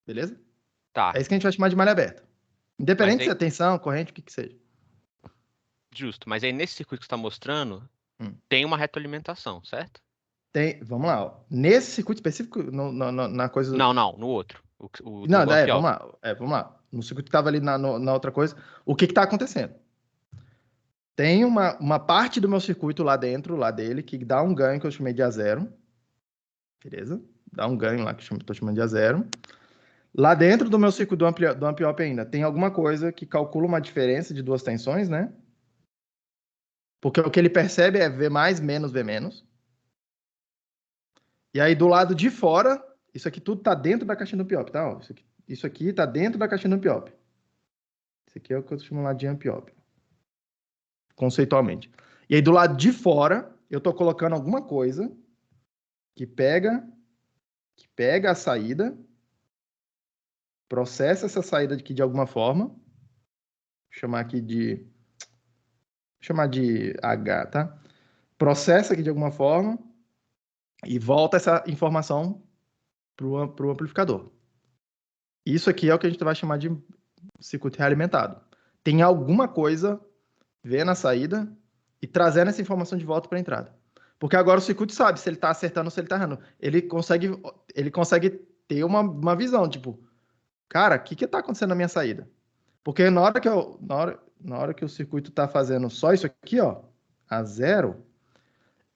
Beleza? Tá, É isso que a gente vai chamar de malha aberta. mas Independente se aí, é tensão, corrente, o que que seja. justo, mas aí nesse circuito que você tá mostrando, Hum. tem uma retroalimentação, certo? Vamos lá, ó. Nesse circuito específico, na coisa... Não, no outro, o Não, do vamos amp-op. lá. Vamos lá. No circuito que tava ali na outra coisa, o que que tá acontecendo? Tem uma parte do meu circuito lá dentro, lá dele, que dá um ganho que eu chamei de A0. Beleza? Dá um ganho lá que eu estou chamando de A0. Lá dentro do meu circuito do amp-op ainda, tem alguma coisa que calcula uma diferença de duas tensões, né? Porque o que ele percebe é V mais menos V menos. E aí do lado de fora, isso aqui tudo tá dentro da caixinha do amp-op, tá? Ó, isso aqui tá dentro da caixinha do amp-op. Isso aqui é o que eu chamo lá de amp-op. Conceitualmente. E aí do lado de fora, eu tô colocando alguma coisa que pega a saída, processa essa saída aqui de alguma forma, vou chamar aqui de H, tá? Processa aqui de alguma forma e volta essa informação para o amplificador. Isso aqui é o que a gente vai chamar de circuito realimentado. Tem alguma coisa vendo a saída e trazendo essa informação de volta para a entrada. Porque agora o circuito sabe se ele está acertando ou se ele está errando. Ele consegue ter uma visão, tipo, cara, o que está acontecendo na minha saída? Porque na hora que o circuito está fazendo só isso aqui, ó, A0,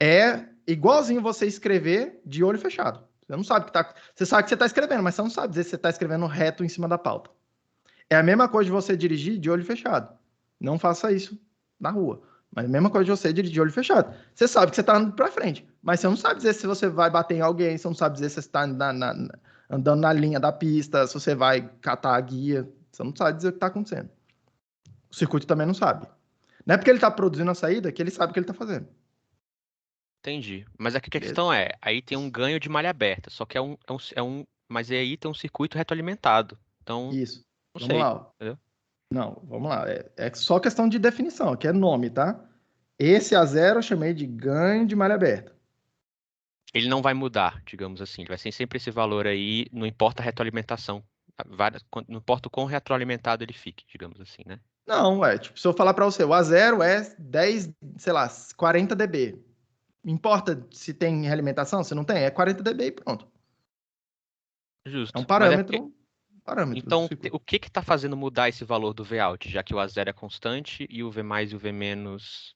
é igualzinho você escrever de olho fechado. Você não sabe que tá. Você sabe que você está escrevendo, mas você não sabe dizer se você está escrevendo reto em cima da pauta. É a mesma coisa de você dirigir de olho fechado. Não faça isso na rua. Mas a mesma coisa de você dirigir de olho fechado. Você sabe que você está andando para frente, mas você não sabe dizer se você vai bater em alguém, você não sabe dizer se você está andando na linha da pista, se você vai catar a guia. Você não sabe dizer o que está acontecendo. O circuito também não sabe. Não é porque ele está produzindo a saída que ele sabe o que ele está fazendo. Entendi. Mas aqui que a Beleza? questão aí tem um ganho de malha aberta, só que mas aí tem um circuito retroalimentado. Então, Isso. não Vamos sei, lá. Ó. entendeu? Não, vamos lá. É só questão de definição, aqui é nome, tá? Esse A0 eu chamei de ganho de malha aberta. Ele não vai mudar, digamos assim. Ele vai ser sempre esse valor aí, não importa a retroalimentação. Não importa o quão retroalimentado ele fique, digamos assim, né? Não, tipo, se eu falar para você, o A0 é 10, sei lá, 40 dB. Importa se tem realimentação? Se não tem, é 40 dB e pronto. É um Justo. Mas é porque parâmetro. parâmetros Então, do circuito. o que está fazendo mudar esse valor do Vout, já que o A0 é constante e o V mais e o V menos...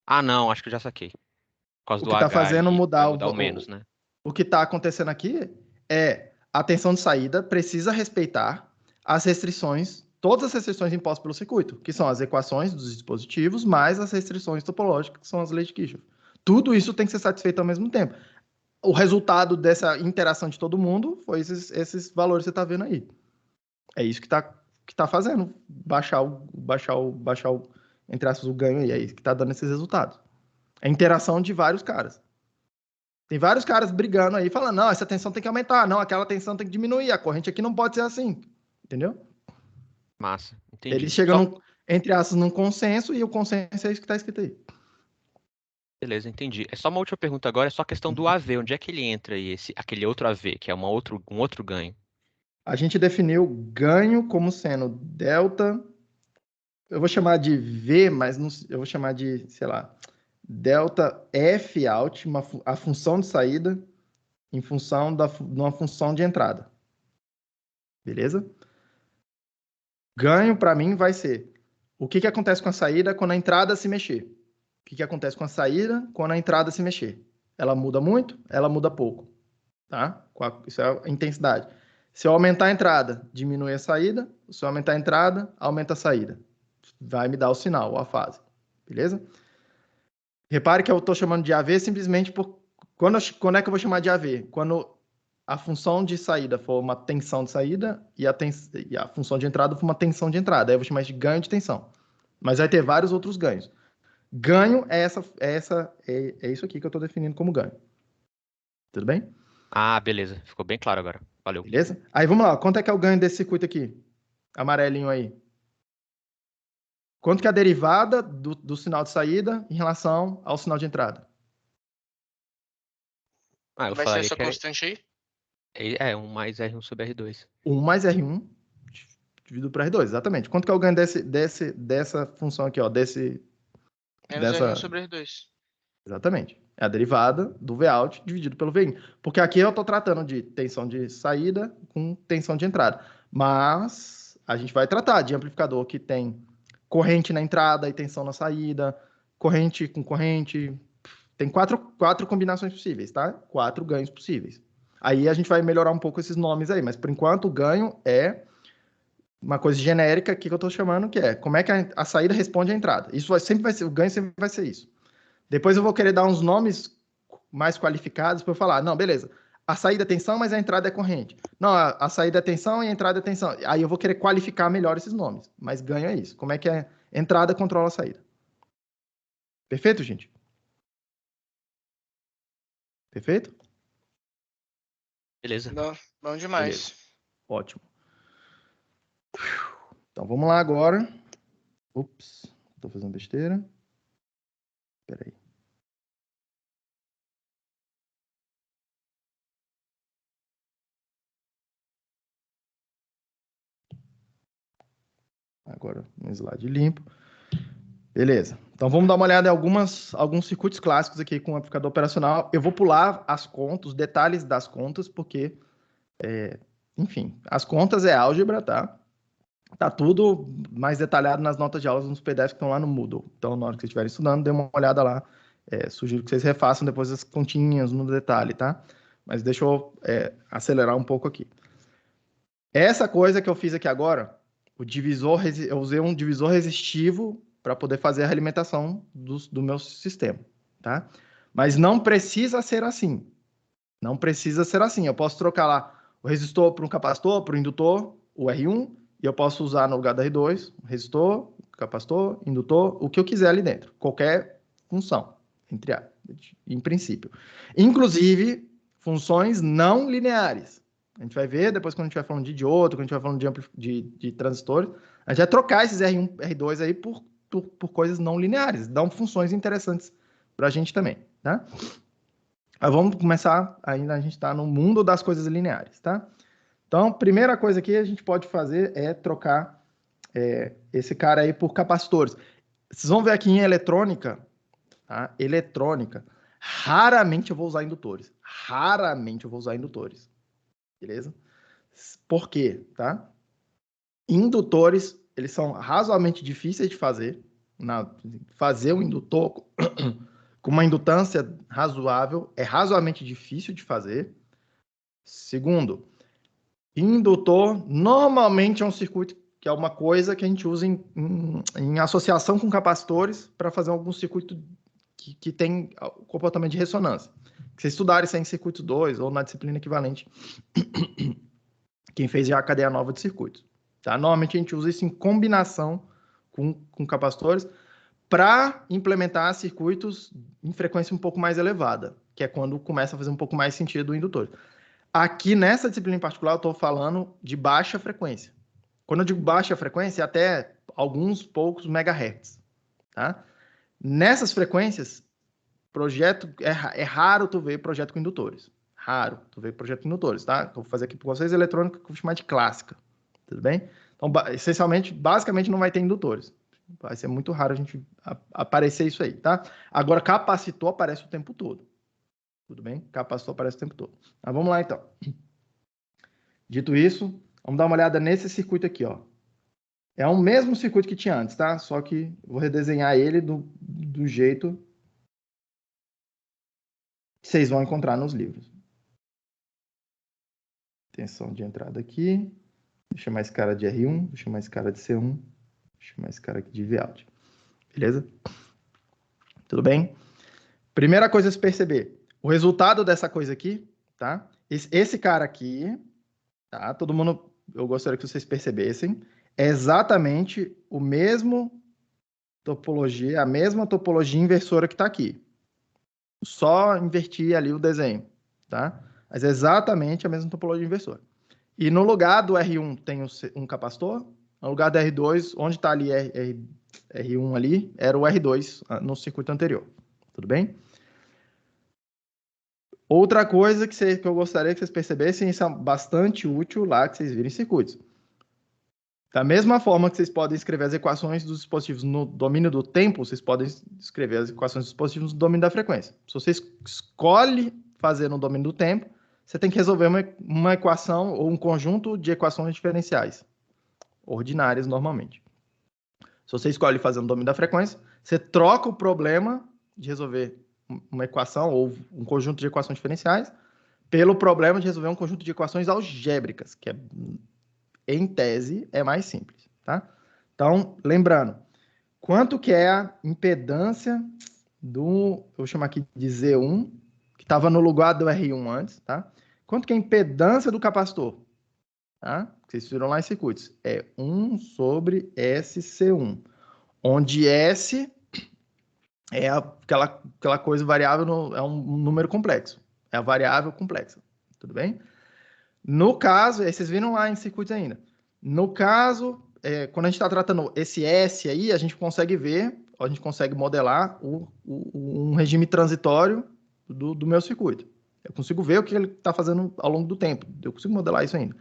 Ah, não, acho que eu já saquei. Por causa O do que está H fazendo ali, vai mudar mudar o menos, né? o que está acontecendo aqui é a tensão de saída precisa respeitar as restrições, todas as restrições impostas pelo circuito, que são as equações dos dispositivos, mais as restrições topológicas, que são as leis de Kirchhoff. Tudo isso tem que ser satisfeito ao mesmo tempo. O resultado dessa interação de todo mundo foi esses valores que você está vendo aí. É isso que tá fazendo baixar o, entre aspas, o ganho aí. É isso que está dando esses resultados. É a interação de vários caras. Tem vários caras brigando aí, falando, não, essa tensão tem que aumentar, não, aquela tensão tem que diminuir, a corrente aqui não pode ser assim. Entendeu? Massa, entendi. Eles chegam, entre aspas, num consenso, e o consenso é isso que está escrito aí. Beleza, entendi. É só uma última pergunta agora, é só a questão do AV. Onde é que ele entra aí, aquele outro AV, que é um outro ganho? A gente definiu ganho como sendo delta, eu vou chamar de V, mas não, eu vou chamar de, sei lá, delta F out, a função de saída, em função de uma função de entrada. Beleza? Ganho, para mim, vai ser o que acontece com a saída quando a entrada se mexer. O que acontece com a saída quando a entrada se mexer? Ela muda muito? Ela muda pouco. Tá? Isso é a intensidade. Se eu aumentar a entrada, diminui a saída. Se eu aumentar a entrada, aumenta a saída. Vai me dar o sinal, ou a fase. Beleza? Repare que eu estou chamando de AV simplesmente por... Quando é que eu vou chamar de AV? Quando a função de saída for uma tensão de saída e a função de entrada for uma tensão de entrada. Aí eu vou chamar de ganho de tensão. Mas vai ter vários outros ganhos. Ganho é isso aqui que eu estou definindo como ganho. Tudo bem? Ah, beleza. Ficou bem claro agora. Valeu. Beleza? Aí vamos lá. Quanto é que é o ganho desse circuito aqui? Amarelinho aí. Quanto que é a derivada do sinal de saída em relação ao sinal de entrada? Ah, eu Vai ser falaria essa que constante aí? é 1 mais R1 sobre R2. 1 mais R1 dividido por R2, exatamente. Quanto que é o ganho dessa função aqui, ó? Menos R1 sobre R2. Exatamente. É a derivada do Vout dividido pelo Vin. Porque aqui eu estou tratando de tensão de saída com tensão de entrada. Mas a gente vai tratar de amplificador que tem corrente na entrada e tensão na saída, corrente com corrente. Tem quatro combinações possíveis, tá? 4 ganhos possíveis. Aí a gente vai melhorar um pouco esses nomes aí, mas por enquanto o ganho é uma coisa genérica que eu estou chamando, que é como é que a saída responde à entrada. Isso sempre vai ser, o ganho sempre vai ser isso. Depois eu vou querer dar uns nomes mais qualificados para eu falar, não, beleza, a saída é tensão, mas a entrada é corrente. Não, a saída é tensão e a entrada é tensão. Aí eu vou querer qualificar melhor esses nomes, mas ganho é isso. Como é que a entrada controla a saída? Perfeito, gente? Perfeito? Beleza. Bom demais. Beleza. Ótimo. Então vamos lá agora. Ups, estou fazendo besteira. Espera aí. Agora, um slide limpo. Beleza. Então, vamos dar uma olhada em alguns circuitos clássicos aqui com o amplificador operacional. Eu vou pular as contas, os detalhes das contas, porque, enfim, as contas é álgebra, tá? Tá tudo mais detalhado nas notas de aulas, nos PDFs que estão lá no Moodle. Então, na hora que vocês estiverem estudando, dê uma olhada lá. Sugiro que vocês refaçam depois as continhas no detalhe, tá? Mas deixa eu acelerar um pouco aqui. Essa coisa que eu fiz aqui agora, eu usei um divisor resistivo para poder fazer a realimentação do meu sistema, tá? Mas não precisa ser assim. Não precisa ser assim. Eu posso trocar lá o resistor para um capacitor, para o indutor, o R1, e eu posso usar no lugar do R2, o resistor, capacitor, indutor, o que eu quiser ali dentro. Qualquer função, em princípio. Inclusive, funções não lineares. A gente vai ver depois quando a gente vai falando de diodo, quando a gente vai falando de transistores, a gente vai trocar esses R1, R2 aí por coisas não lineares. Dão funções interessantes para a gente também, tá? Aí vamos começar, ainda a gente está no mundo das coisas lineares, tá? Então, primeira coisa que a gente pode fazer é trocar esse cara aí por capacitores. Vocês vão ver aqui em eletrônica, tá? Eletrônica, raramente eu vou usar indutores. Raramente eu vou usar indutores. Beleza? Por quê? Tá? Indutores, eles são razoavelmente difíceis de fazer. Fazer um indutor com uma indutância razoável é razoavelmente difícil de fazer. Segundo, indutor normalmente é um circuito que é uma coisa que a gente usa em associação com capacitores para fazer algum circuito que tem comportamento de ressonância. Se vocês estudarem isso aí em circuito 2 ou na disciplina equivalente, quem fez já a cadeia nova de circuitos. Tá? Normalmente a gente usa isso em combinação com capacitores para implementar circuitos em frequência um pouco mais elevada, que é quando começa a fazer um pouco mais sentido o indutor. Aqui, nessa disciplina em particular, eu estou falando de baixa frequência. Quando eu digo baixa frequência, é até alguns poucos megahertz. Tá? Nessas frequências, é raro tu ver projeto com indutores. Raro tu ver projeto com indutores, tá? Eu vou fazer aqui para vocês eletrônica que eu vou chamar de clássica. Tudo bem? Então, essencialmente, basicamente, não vai ter indutores. Vai ser muito raro a gente aparecer isso aí, tá? Agora, capacitor aparece o tempo todo. Tudo bem? Capacitor aparece o tempo todo. Mas vamos lá, então. Dito isso, vamos dar uma olhada nesse circuito aqui, ó. É o mesmo circuito que tinha antes, tá? Só que eu vou redesenhar ele do jeito que vocês vão encontrar nos livros. Tensão de entrada aqui. Vou chamar esse cara de R1, vou chamar esse cara de C1, vou chamar esse cara aqui de Vout. Beleza? Tudo bem? Primeira coisa a se perceber. O resultado dessa coisa aqui, tá? Esse cara aqui, tá? Todo mundo, eu gostaria que vocês percebessem, é exatamente o mesmo topologia, a mesma topologia inversora que está aqui. Só inverti ali o desenho, tá? Mas é exatamente a mesma topologia inversora. E no lugar do R1 tem um capacitor, no lugar do R2, onde está ali R1 ali, era o R2 no circuito anterior. Tudo bem? Outra coisa que eu gostaria que vocês percebessem, isso é bastante útil lá que vocês virem circuitos. Da mesma forma que vocês podem escrever as equações dos dispositivos no domínio do tempo, vocês podem escrever as equações dos dispositivos no domínio da frequência. Se você escolhe fazer no domínio do tempo, você tem que resolver uma equação ou um conjunto de equações diferenciais, ordinárias normalmente. Se você escolhe fazer no domínio da frequência, você troca o problema de resolver uma equação ou um conjunto de equações diferenciais pelo problema de resolver um conjunto de equações algébricas, que em tese é mais simples, tá? Então, lembrando, quanto que é a impedância eu vou chamar aqui de Z1, que estava no lugar do R1 antes, tá? Quanto que é a impedância do capacitor? Tá? Vocês viram lá em circuitos. É 1 sobre SC1, onde S é aquela coisa variável, é um número complexo. É a variável complexa. Tudo bem? No caso, vocês viram lá em circuitos ainda. No caso, quando a gente está tratando esse S aí, a gente consegue ver, a gente consegue modelar um regime transitório do meu circuito. Eu consigo ver o que ele está fazendo ao longo do tempo. Eu consigo modelar isso ainda.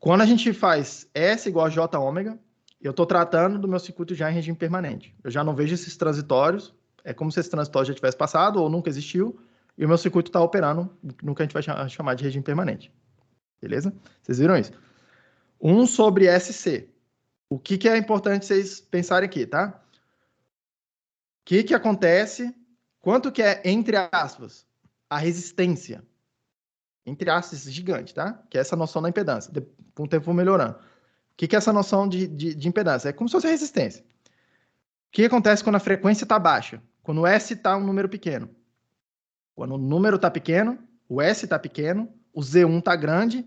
Quando a gente faz S igual a J ômega, eu estou tratando do meu circuito já em regime permanente. Eu já não vejo esses transitórios. É como se esse transitório já tivesse passado ou nunca existiu. E o meu circuito está operando no que a gente vai chamar de regime permanente. Beleza? Vocês viram isso? 1 sobre SC. O que é importante vocês pensarem aqui, tá? O que acontece? Quanto que é, entre aspas, a resistência? Entre aspas, gigante, tá? Que é essa noção da impedância. Com o tempo vou melhorando. O que é essa noção de impedância? É como se fosse a resistência. O que acontece quando a frequência está baixa? Quando o S está um número pequeno. Quando o número está pequeno, o S está pequeno, o Z1 está grande,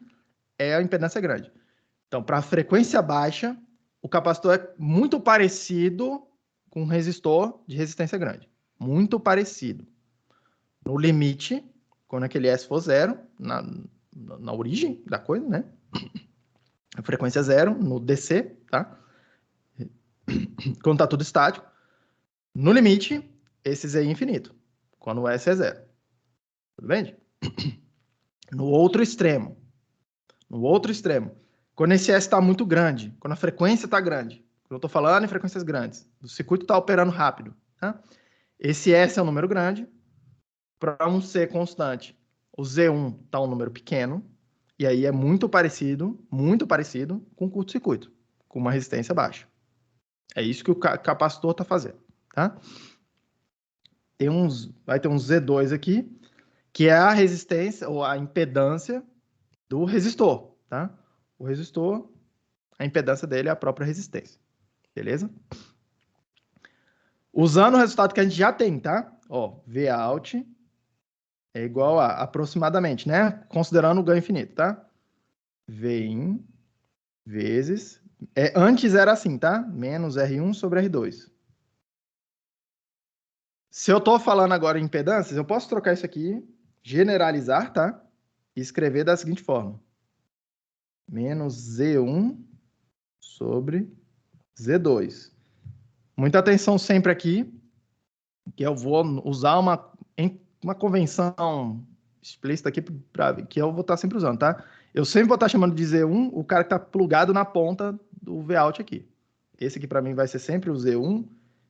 a impedância é grande. Então, para a frequência baixa, o capacitor é muito parecido com um resistor de resistência grande. Muito parecido. No limite, quando aquele S for zero, na origem da coisa, né? A frequência é zero, no DC, tá? Quando está tudo estático. No limite, esse Z é infinito. Quando o S é zero. Tudo bem? No outro extremo, quando esse S está muito grande, quando a frequência está grande, eu estou falando em frequências grandes, o circuito está operando rápido, tá? Esse S é um número grande, para um C constante, o Z1 está um número pequeno, E aí é muito parecido com o curto-circuito, com uma resistência baixa. É isso que o capacitor está fazendo, tá? Vai ter um Z2 aqui, que é a resistência ou a impedância do resistor, tá? O resistor, a impedância dele é a própria resistência, beleza? Usando o resultado que a gente já tem, tá? Ó, Vout é igual a aproximadamente, né? Considerando o ganho infinito, tá? Vin vezes... antes era assim, tá? Menos R1 sobre R2. Se eu tô falando agora em impedâncias, eu posso trocar isso aqui, generalizar, tá? E escrever da seguinte forma. Menos Z1 sobre Z2. Muita atenção sempre aqui, que eu vou usar uma convenção explícita aqui, que eu vou estar sempre usando, tá? Eu sempre vou estar chamando de Z1 o cara que está plugado na ponta do Vout aqui. Esse aqui para mim vai ser sempre o Z1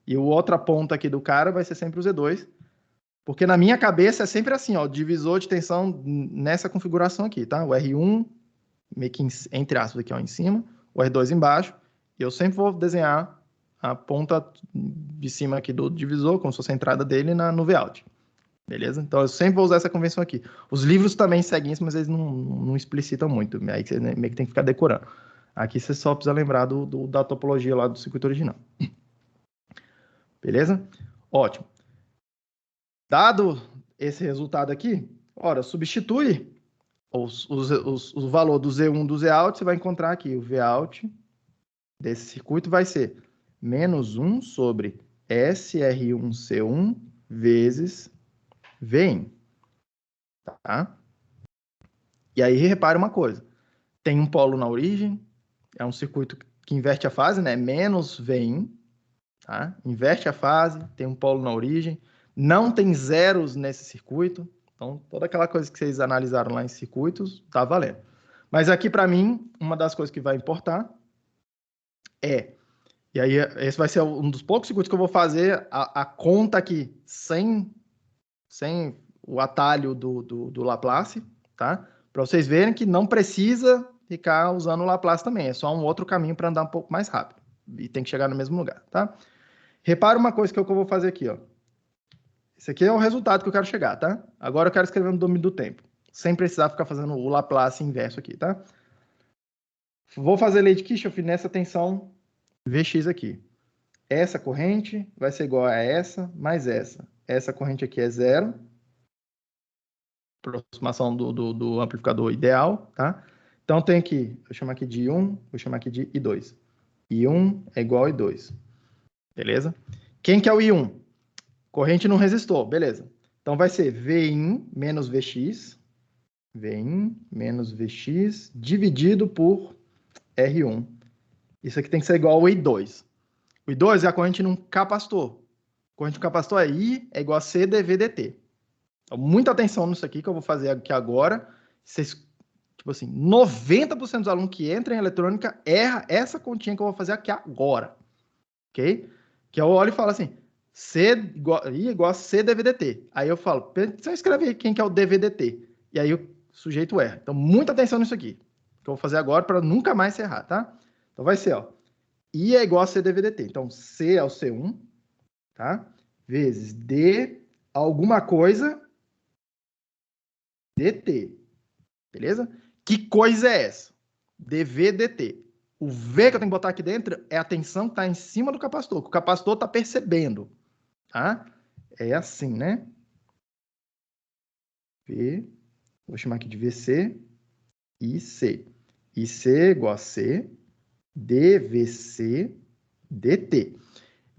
e a outra ponta aqui do cara vai ser sempre o Z2, porque na minha cabeça é sempre assim, ó, divisor de tensão nessa configuração aqui, tá? O R1, meio que entre aspas aqui, ó, em cima, o R2 embaixo, e eu sempre vou desenhar a ponta de cima aqui do divisor, como se fosse a entrada dele no Vout. Beleza? Então, eu sempre vou usar essa convenção aqui. Os livros também seguem isso, mas eles não explicitam muito. Aí você meio que tem que ficar decorando. Aqui você só precisa lembrar da topologia lá do circuito original. Beleza? Ótimo. Dado esse resultado aqui, ora, substitui o valor do Z1 do Zout, você vai encontrar aqui o Vout desse circuito vai ser menos 1 sobre SR1C1 vezes Vin. Tá? E aí, repare uma coisa. Tem um polo na origem, é um circuito que inverte a fase, né? Menos Vin, tá? Inverte a fase, tem um polo na origem. Não tem zeros nesse circuito. Então, toda aquela coisa que vocês analisaram lá em circuitos, tá valendo. Mas aqui, para mim, uma das coisas que vai importar e aí esse vai ser um dos poucos circuitos que eu vou fazer a conta aqui sem o atalho do Laplace, tá? Para vocês verem que não precisa ficar usando o Laplace também, é só um outro caminho para andar um pouco mais rápido. E tem que chegar no mesmo lugar, tá? Repara uma coisa que eu vou fazer aqui, ó. Esse aqui é o resultado que eu quero chegar, tá? Agora eu quero escrever no domínio do tempo, sem precisar ficar fazendo o Laplace inverso aqui, tá? Vou fazer lei de Kirchhoff nessa tensão Vx aqui. Essa corrente vai ser igual a essa mais essa. Essa corrente aqui é zero. Aproximação do amplificador ideal, tá? Então tem aqui, vou chamar aqui de I1, vou chamar aqui de I2. I1 é igual a I2. Beleza? Quem que é o I1? Corrente no resistor, beleza. Então vai ser Vin menos Vx, Vin menos Vx dividido por R1. Isso aqui tem que ser igual ao I2. O I2 é a corrente num capacitor. Corrente no capacitor é I é igual a C dV dt. Então, muita atenção nisso aqui que eu vou fazer aqui agora. Vocês, tipo assim, 90% dos alunos que entram em eletrônica erra essa continha que eu vou fazer aqui agora. Ok? Que eu olho e falo assim, I igual a C dV dt. Aí eu falo, você escreve aí quem que é o dV dt. E aí o sujeito erra. Então, muita atenção nisso aqui. Que eu vou fazer agora para nunca mais se errar, tá? Então, vai ser, ó. I é igual a C dV dt. Então, C é o C1, tá? Vezes D alguma coisa dt. Beleza? Que coisa é essa? dV dt. O V que eu tenho que botar aqui dentro é a tensão que está em cima do capacitor, que o capacitor está percebendo. Tá? É assim, né? V, vou chamar aqui de VC e C. IC é igual a C, dVC, dt.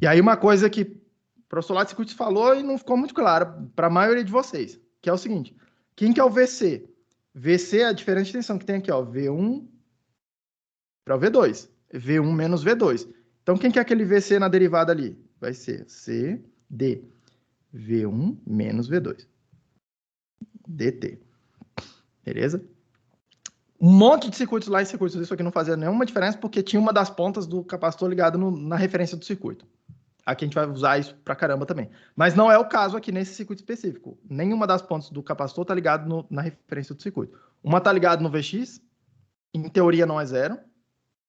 E aí uma coisa que o professor lá de circuitos falou e não ficou muito claro para a maioria de vocês, que é o seguinte, quem que é o VC? VC é a diferença de tensão que tem aqui, ó, V1 para o V2. V1 menos V2. Então, quem que é aquele VC na derivada ali? Vai ser C, D. V1 menos V2. dt. Beleza? Um monte de circuitos lá em circuitos. Isso aqui não fazia nenhuma diferença porque tinha uma das pontas do capacitor ligado na referência do circuito. Aqui a gente vai usar isso pra caramba também. Mas não é o caso aqui nesse circuito específico. Nenhuma das pontes do capacitor está ligado na referência do circuito. Uma está ligada no VX, em teoria não é zero.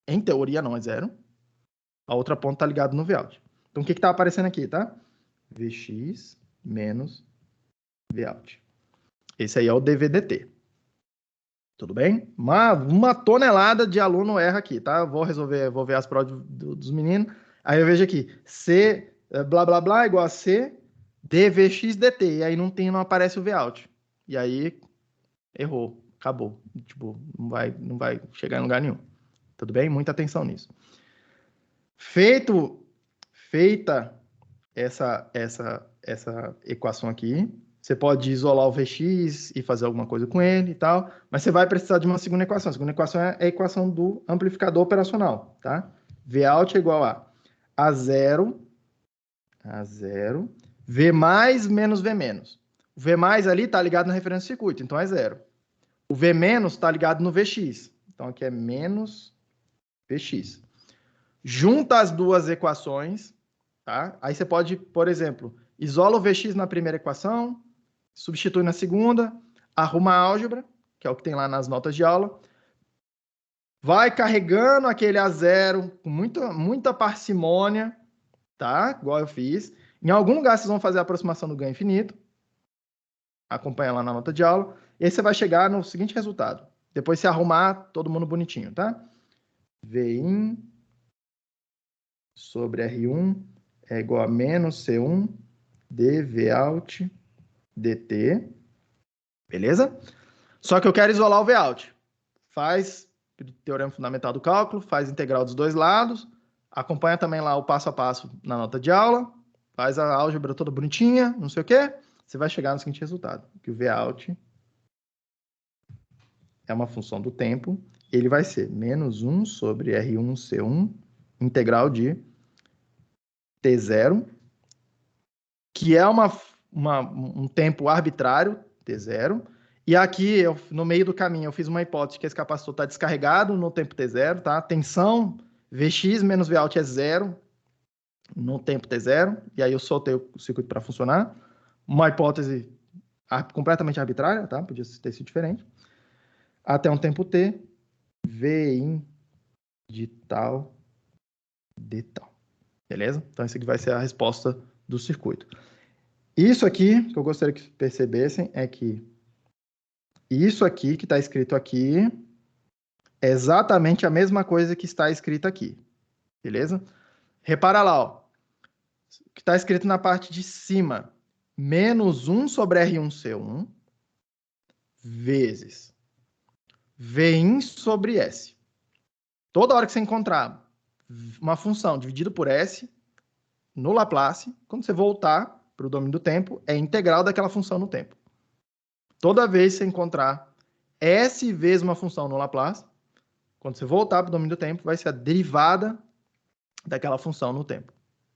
Em teoria não é zero. A outra ponta está ligada no Vout. Então o que está aparecendo aqui, tá? VX menos Vout. Esse aí é o DVDT. Tudo bem? Uma tonelada de aluno erra aqui, tá? Vou ver as provas dos meninos. Aí eu vejo aqui, C, blá, blá, blá, igual a C, DVX, DT. E aí não aparece o Vout. E aí, errou. Acabou. Tipo, não vai chegar em lugar nenhum. Tudo bem? Muita atenção nisso. Feita essa equação aqui, você pode isolar o Vx e fazer alguma coisa com ele e tal, mas você vai precisar de uma segunda equação. A segunda equação é a equação do amplificador operacional, tá? Vout é igual a zero, V mais menos V menos. O V mais ali está ligado na referência do circuito, então é zero. O V menos está ligado no Vx, então aqui é menos Vx. Junta as duas equações, tá? Aí você pode, por exemplo, isola o Vx na primeira equação, substitui na segunda, arruma a álgebra, que é o que tem lá nas notas de aula, vai carregando aquele a zero com muita parcimônia, tá? Igual eu fiz. Em algum lugar vocês vão fazer a aproximação do ganho infinito, acompanha lá na nota de aula, e aí você vai chegar no seguinte resultado. Depois você arrumar todo mundo bonitinho, tá? Vin sobre R1 é igual a menos C1 dVout dt. Beleza? Só que eu quero isolar o Vout. Faz teorema fundamental do cálculo, faz integral dos dois lados, acompanha também lá o passo a passo na nota de aula, faz a álgebra toda bonitinha, não sei o quê, você vai chegar no seguinte resultado, que o Vout é uma função do tempo, ele vai ser menos 1 sobre R1C1 integral de T0, que é um tempo arbitrário, T0, e aqui, no meio do caminho, eu fiz uma hipótese que esse capacitor está descarregado no tempo T0, tá? Tensão Vx menos Vout é zero no tempo T0, e aí eu soltei o circuito para funcionar. Uma hipótese completamente arbitrária, tá? Podia ter sido diferente. Até um tempo T, Vin de tal, de tal. Beleza? Então, isso aqui vai ser a resposta do circuito. Isso aqui, que eu gostaria que percebessem, é que isso aqui, que está escrito aqui, é exatamente a mesma coisa que está escrito aqui. Beleza? Repara lá, ó. O que está escrito na parte de cima. Menos 1 sobre R1C1 vezes Vin sobre S. Toda hora que você encontrar uma função dividida por S no Laplace, quando você voltar para o domínio do tempo, é integral daquela função no tempo. Toda vez que você encontrar S vezes uma função no Laplace, quando você voltar para o domínio do tempo, vai ser a derivada daquela função no tempo.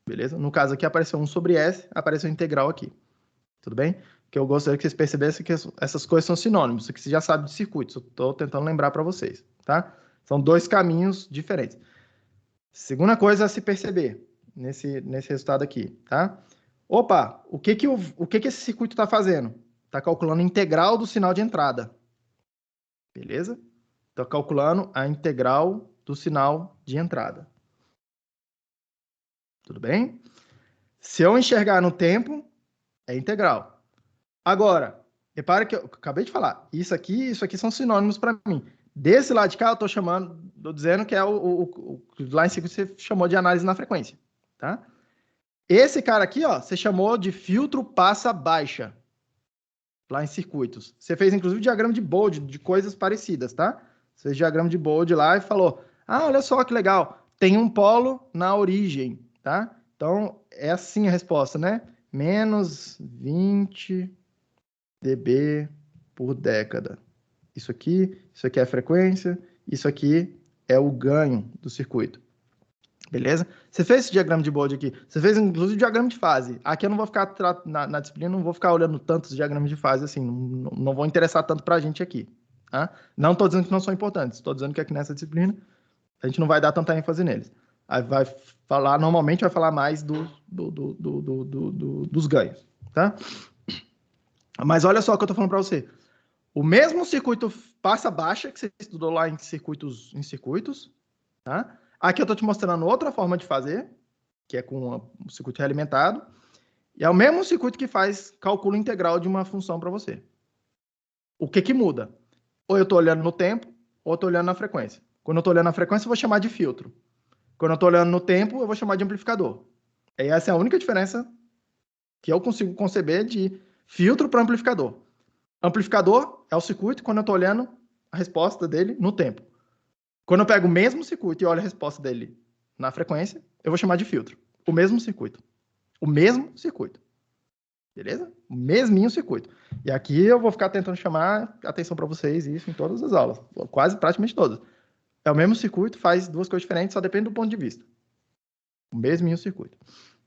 Beleza? No caso aqui apareceu 1 sobre S, apareceu integral aqui. Tudo bem? Que eu gostaria que vocês percebessem que essas coisas são sinônimos. Isso aqui você já sabe de circuitos. Eu estou tentando lembrar para vocês. Tá? São dois caminhos diferentes. Segunda coisa a se perceber nesse resultado aqui. Tá? Opa, o que esse circuito está fazendo? Está calculando a integral do sinal de entrada. Beleza? Estou calculando a integral do sinal de entrada. Tudo bem? Se eu enxergar no tempo, é integral. Agora, repare que eu acabei de falar. Isso aqui são sinônimos para mim. Desse lado de cá, eu estou dizendo que é lá em cima você chamou de análise na frequência. Tá? Esse cara aqui, ó, você chamou de filtro passa baixa. Lá em circuitos. Você fez, inclusive, diagrama de Bode, de coisas parecidas, tá? Você fez diagrama de Bode lá e falou, olha só que legal, tem um polo na origem, tá? Então, é assim a resposta, né? Menos 20 dB por década. Isso aqui é a frequência, isso aqui é o ganho do circuito. Beleza? Você fez esse diagrama de Bode aqui. Você fez, inclusive, diagrama de fase. Aqui eu não vou ficar, na disciplina, não vou ficar olhando tantos diagramas de fase, assim, não vão interessar tanto pra gente aqui. Tá? Não estou dizendo que não são importantes, estou dizendo que aqui nessa disciplina a gente não vai dar tanta ênfase neles. Aí normalmente vai falar mais dos ganhos, tá? Mas olha só o que eu tô falando para você. O mesmo circuito passa baixa que você estudou lá em circuitos, tá? Aqui eu tô te mostrando outra forma de fazer, que é com o circuito realimentado, e é o mesmo circuito que faz cálculo integral de uma função para você. O que muda? Ou eu estou olhando no tempo, ou eu estou olhando na frequência. Quando eu estou olhando na frequência, eu vou chamar de filtro. Quando eu estou olhando no tempo, eu vou chamar de amplificador. E essa é a única diferença que eu consigo conceber de filtro para amplificador. Amplificador é o circuito quando eu estou olhando a resposta dele no tempo. Quando eu pego o mesmo circuito e olho a resposta dele na frequência, eu vou chamar de filtro. O mesmo circuito. O mesmo circuito. Beleza? O mesminho circuito. E aqui eu vou ficar tentando chamar a atenção para vocês, isso em todas as aulas. Quase, praticamente todas. É o mesmo circuito, faz duas coisas diferentes, só depende do ponto de vista. O mesminho circuito.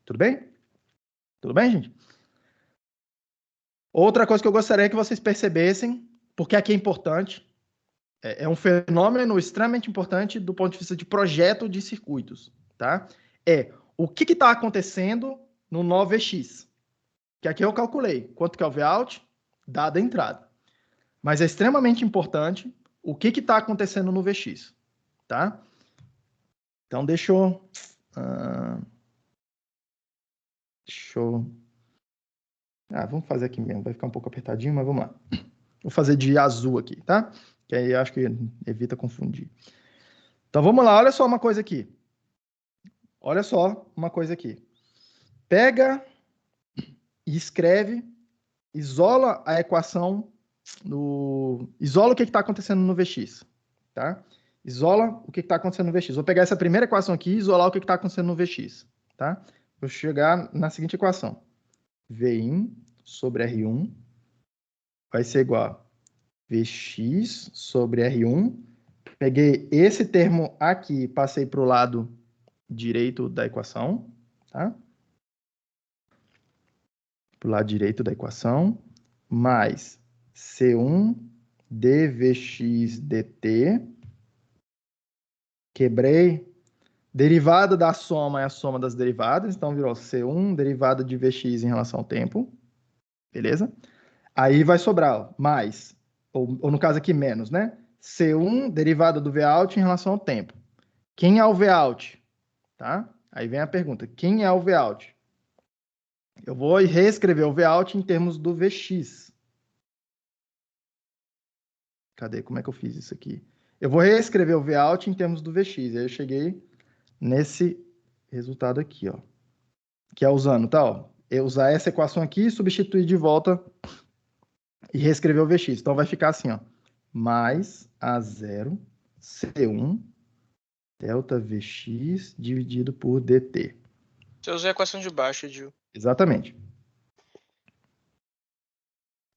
Tudo bem? Tudo bem, gente? Outra coisa que eu gostaria que vocês percebessem, porque aqui é importante, é um fenômeno extremamente importante do ponto de vista de projeto de circuitos, tá? É o que está acontecendo no 9x. Que aqui eu calculei quanto que é o Vout, dada a entrada. Mas é extremamente importante o que está acontecendo no VX, tá? Então, deixa eu... vamos fazer aqui mesmo, vai ficar um pouco apertadinho, mas vamos lá. Vou fazer de azul aqui, tá? Que aí acho que evita confundir. Então, vamos lá, olha só uma coisa aqui. Olha só uma coisa aqui. Pega e escreve, isola a equação, isola o que está acontecendo no VX, tá? Isola o que está acontecendo no VX. Vou pegar essa primeira equação aqui e isolar o que está acontecendo no VX, tá? Vou chegar na seguinte equação. Vin sobre R1 vai ser igual a Vx sobre R1. Peguei esse termo aqui e passei para o lado direito da equação, tá? Para o lado direito da equação, mais C1 dVx dt. Quebrei. Derivada da soma é a soma das derivadas, então virou C1 derivada de Vx em relação ao tempo. Beleza? Aí vai sobrar ó, mais, ou no caso aqui menos, né? C1 derivada do Vout em relação ao tempo. Quem é o Vout? Tá? Aí vem a pergunta, quem é o Vout? Eu vou reescrever o Vout em termos do Vx. Cadê? Como é que eu fiz isso aqui? Eu vou reescrever o Vout em termos do Vx. Aí eu cheguei nesse resultado aqui, ó. Que é usando, tá? Ó, eu usar essa equação aqui e substituir de volta e reescrever o Vx. Então vai ficar assim, ó. Mais A0 C1 delta Vx dividido por dt. Você usou a equação de baixo, Gil. Exatamente.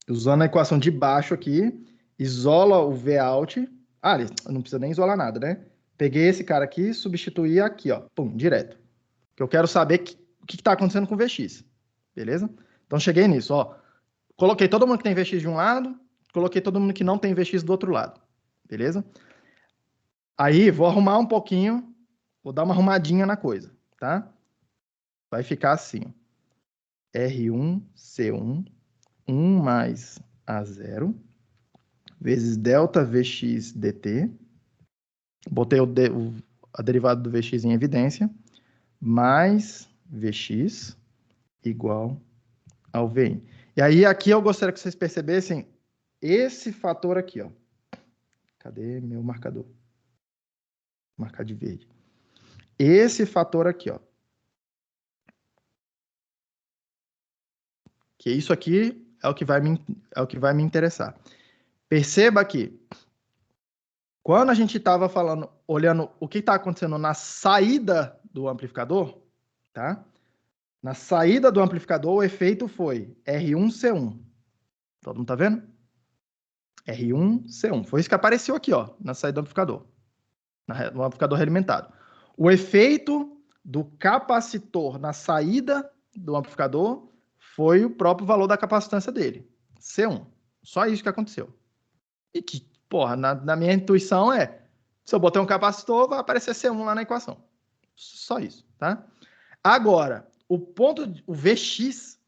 Usando a equação de baixo aqui, isola o Vout. Não precisa nem isolar nada, né? Peguei esse cara aqui, substituí aqui, ó. Pum, direto. Que eu quero saber o que está acontecendo com o Vx. Beleza? Então, cheguei nisso, ó. Coloquei todo mundo que tem Vx de um lado, coloquei todo mundo que não tem Vx do outro lado. Beleza? Aí, vou arrumar um pouquinho, vou dar uma arrumadinha na coisa, tá? Vai ficar assim. R1, C1, 1 mais A0, vezes delta Vx dt. Botei a derivada do Vx em evidência, mais Vx igual ao Vin. E aí, aqui eu gostaria que vocês percebessem esse fator aqui, ó. Cadê meu marcador? Vou marcar de verde. Esse fator aqui, ó. Que isso aqui é o que vai me interessar. Perceba que quando a gente estava olhando o que está acontecendo na saída do amplificador, tá? Na saída do amplificador, o efeito foi R1C1. Todo mundo tá vendo? R1C1. Foi isso que apareceu aqui, ó, na saída do amplificador. No amplificador realimentado. O efeito do capacitor na saída do amplificador foi o próprio valor da capacitância dele. C1. Só isso que aconteceu. E que, porra, na minha intuição se eu botar um capacitor, vai aparecer C1 lá na equação. Só isso, tá? Agora, o Vx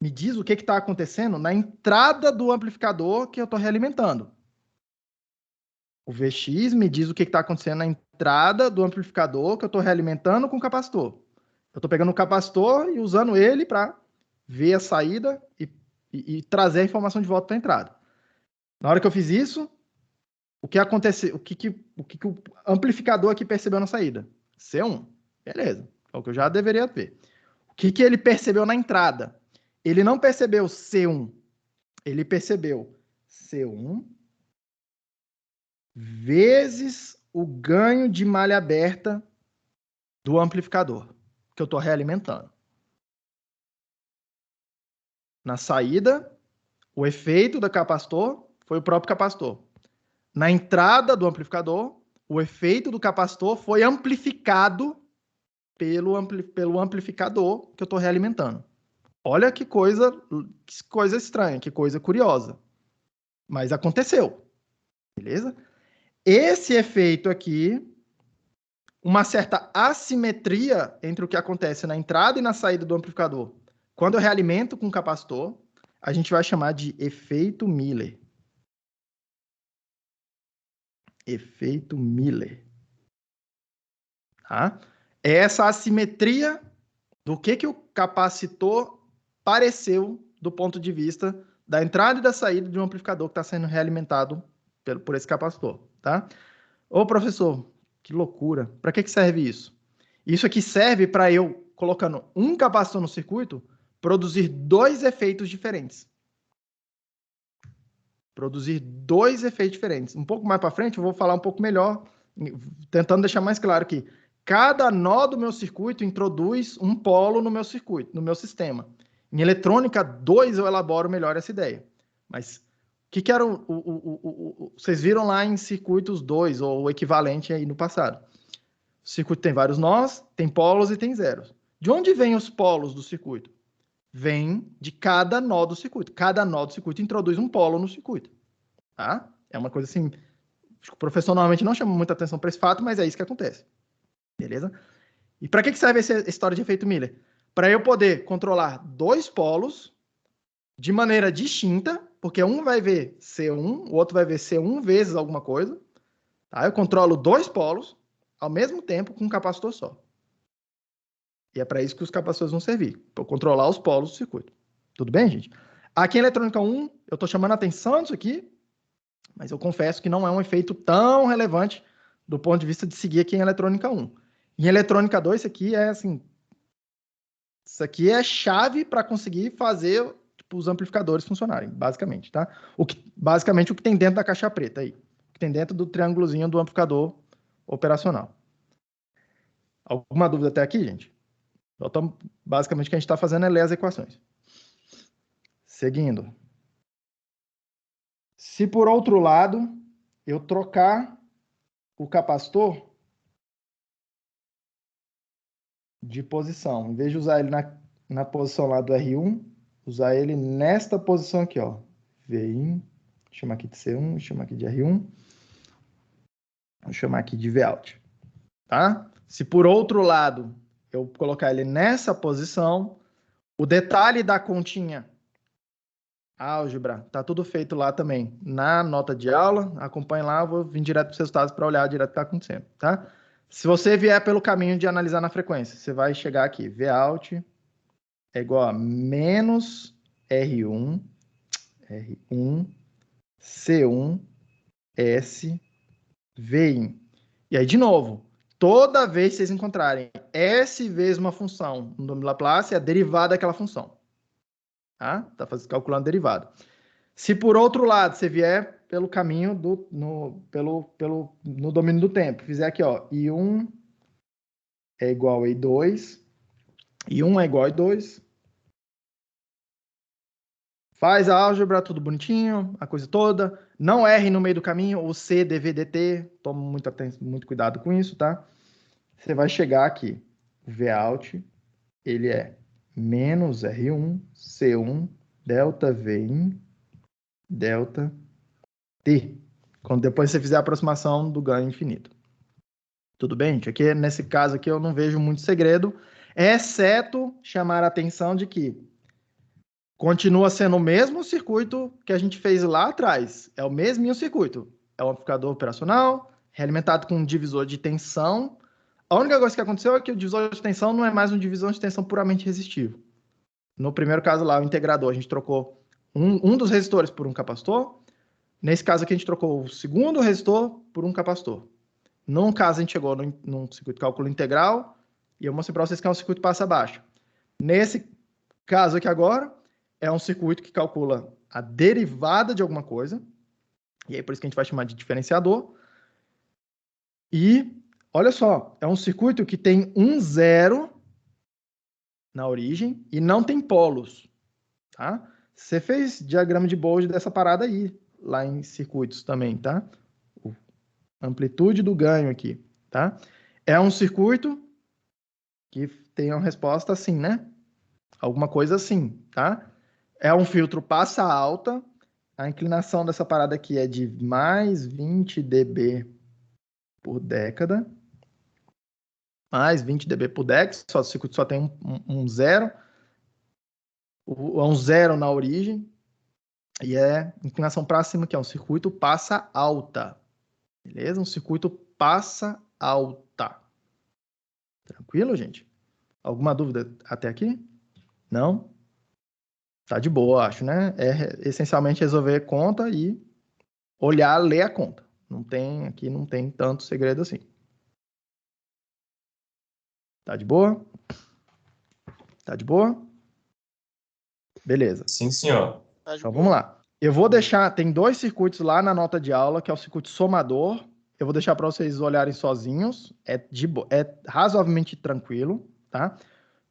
me diz o que está acontecendo na entrada do amplificador que eu estou realimentando. O Vx me diz o que está acontecendo na entrada do amplificador que eu estou realimentando com o capacitor. Eu estou pegando o capacitor e usando ele para ver a saída e trazer a informação de volta para a entrada. Na hora que eu fiz isso, o que aconteceu? O que o amplificador aqui percebeu na saída? C1. Beleza. É o que eu já deveria ver. O que ele percebeu na entrada? Ele não percebeu C1. Ele percebeu C1 vezes o ganho de malha aberta do amplificador, que eu estou realimentando. Na saída, o efeito do capacitor foi o próprio capacitor. Na entrada do amplificador, o efeito do capacitor foi amplificado pelo amplificador que eu estou realimentando. Olha que coisa estranha, que coisa curiosa. Mas aconteceu. Beleza? Esse efeito aqui, uma certa assimetria entre o que acontece na entrada e na saída do amplificador. Quando eu realimento com o capacitor, a gente vai chamar de efeito Miller. Efeito Miller. Tá? É essa assimetria do que o capacitor pareceu do ponto de vista da entrada e da saída de um amplificador que está sendo realimentado por esse capacitor. Tá? Ô, professor, que loucura. Para que serve isso? Isso aqui serve para eu, colocando um capacitor no circuito, produzir dois efeitos diferentes. Produzir dois efeitos diferentes. Um pouco mais para frente, eu vou falar um pouco melhor, tentando deixar mais claro que cada nó do meu circuito introduz um polo no meu circuito, no meu sistema. Em eletrônica 2 eu elaboro melhor essa ideia. Mas o que era vocês viram lá em circuitos 2, ou o equivalente aí no passado. O circuito tem vários nós, tem polos e tem zeros. De onde vêm os polos do circuito? Vem de cada nó do circuito. Cada nó do circuito introduz um polo no circuito. Tá? É uma coisa assim, o professor normalmente não chama muita atenção para esse fato, mas é isso que acontece. Beleza? E para que serve essa história de efeito Miller? Para eu poder controlar dois polos de maneira distinta, porque um vai ver C1, o outro vai ver C1 vezes alguma coisa. Tá? Eu controlo dois polos ao mesmo tempo com um capacitor só. E é para isso que os capacitores vão servir, para controlar os polos do circuito. Tudo bem, gente? Aqui em eletrônica 1, eu estou chamando a atenção disso aqui, mas eu confesso que não é um efeito tão relevante do ponto de vista de seguir aqui em eletrônica 1. Em eletrônica 2, isso aqui é assim, isso aqui é chave para conseguir fazer os amplificadores funcionarem, basicamente, tá? Basicamente o que tem dentro da caixa preta aí, o que tem dentro do triângulozinho do amplificador operacional. Alguma dúvida até aqui, gente? Então, basicamente, o que a gente está fazendo é ler as equações. Seguindo. Se, por outro lado, eu trocar o capacitor de posição, em vez de usar ele na posição lá do R1, usar ele nesta posição aqui, ó. Vin, vou chamar aqui de C1, vou chamar aqui de R1, vou chamar aqui de Vout. Tá? Se, por outro lado, eu colocar ele nessa posição, o detalhe da continha álgebra, tá tudo feito lá também na nota de aula. Acompanhe lá, eu vou vir direto para os resultados para olhar direto o que está acontecendo, tá? Se você vier pelo caminho de analisar na frequência, você vai chegar aqui, Vout é igual a menos R1, C1, S, Vin. E aí, de novo, toda vez que vocês encontrarem S vezes uma função no nome Laplace, é a derivada daquela função. Tá? Tá calculando derivada. Se por outro lado você vier pelo caminho no domínio do tempo, fizer aqui, ó, I1 é igual a I2, I1 é igual a I2, faz a álgebra, tudo bonitinho, a coisa toda, não erre no meio do caminho, o C, DV, DT, toma muito cuidado com isso, tá? Você vai chegar aqui, o Vout, ele é menos R1, C1, delta Vin, delta T, quando depois você fizer a aproximação do ganho infinito. Tudo bem, gente? Aqui, nesse caso aqui, eu não vejo muito segredo, exceto chamar a atenção de que continua sendo o mesmo circuito que a gente fez lá atrás. É o mesmo circuito. É um amplificador operacional, realimentado com um divisor de tensão. A única coisa que aconteceu é que o divisor de tensão não é mais um divisor de tensão puramente resistivo. No primeiro caso lá, o integrador, a gente trocou um dos resistores por um capacitor. Nesse caso aqui, a gente trocou o segundo resistor por um capacitor. Num caso, a gente chegou num circuito de cálculo integral, e eu mostrei para vocês que é um circuito passa baixo. Nesse caso aqui agora, é um circuito que calcula a derivada de alguma coisa, e aí por isso que a gente vai chamar de diferenciador. E, olha só, é um circuito que tem um zero na origem e não tem polos, tá? Você fez diagrama de Bode dessa parada aí, lá em circuitos também, tá? Amplitude do ganho aqui, tá? É um circuito que tem uma resposta assim, né? Alguma coisa assim, tá? É um filtro passa alta, a inclinação dessa parada aqui é de mais 20 dB por década, mais 20 dB por década, o circuito só tem um zero, um zero na origem, e é inclinação para cima, que é um circuito passa alta, beleza? Um circuito passa alta. Tranquilo, gente? Alguma dúvida até aqui? Não? Tá de boa, acho, né? É essencialmente resolver conta e olhar, ler a conta. Aqui não tem tanto segredo assim. Tá de boa? Tá de boa? Beleza. Sim, senhor. Então vamos lá. Eu vou deixar, tem 2 circuitos lá na nota de aula, que é o circuito somador. Eu vou deixar para vocês olharem sozinhos. É razoavelmente tranquilo, tá?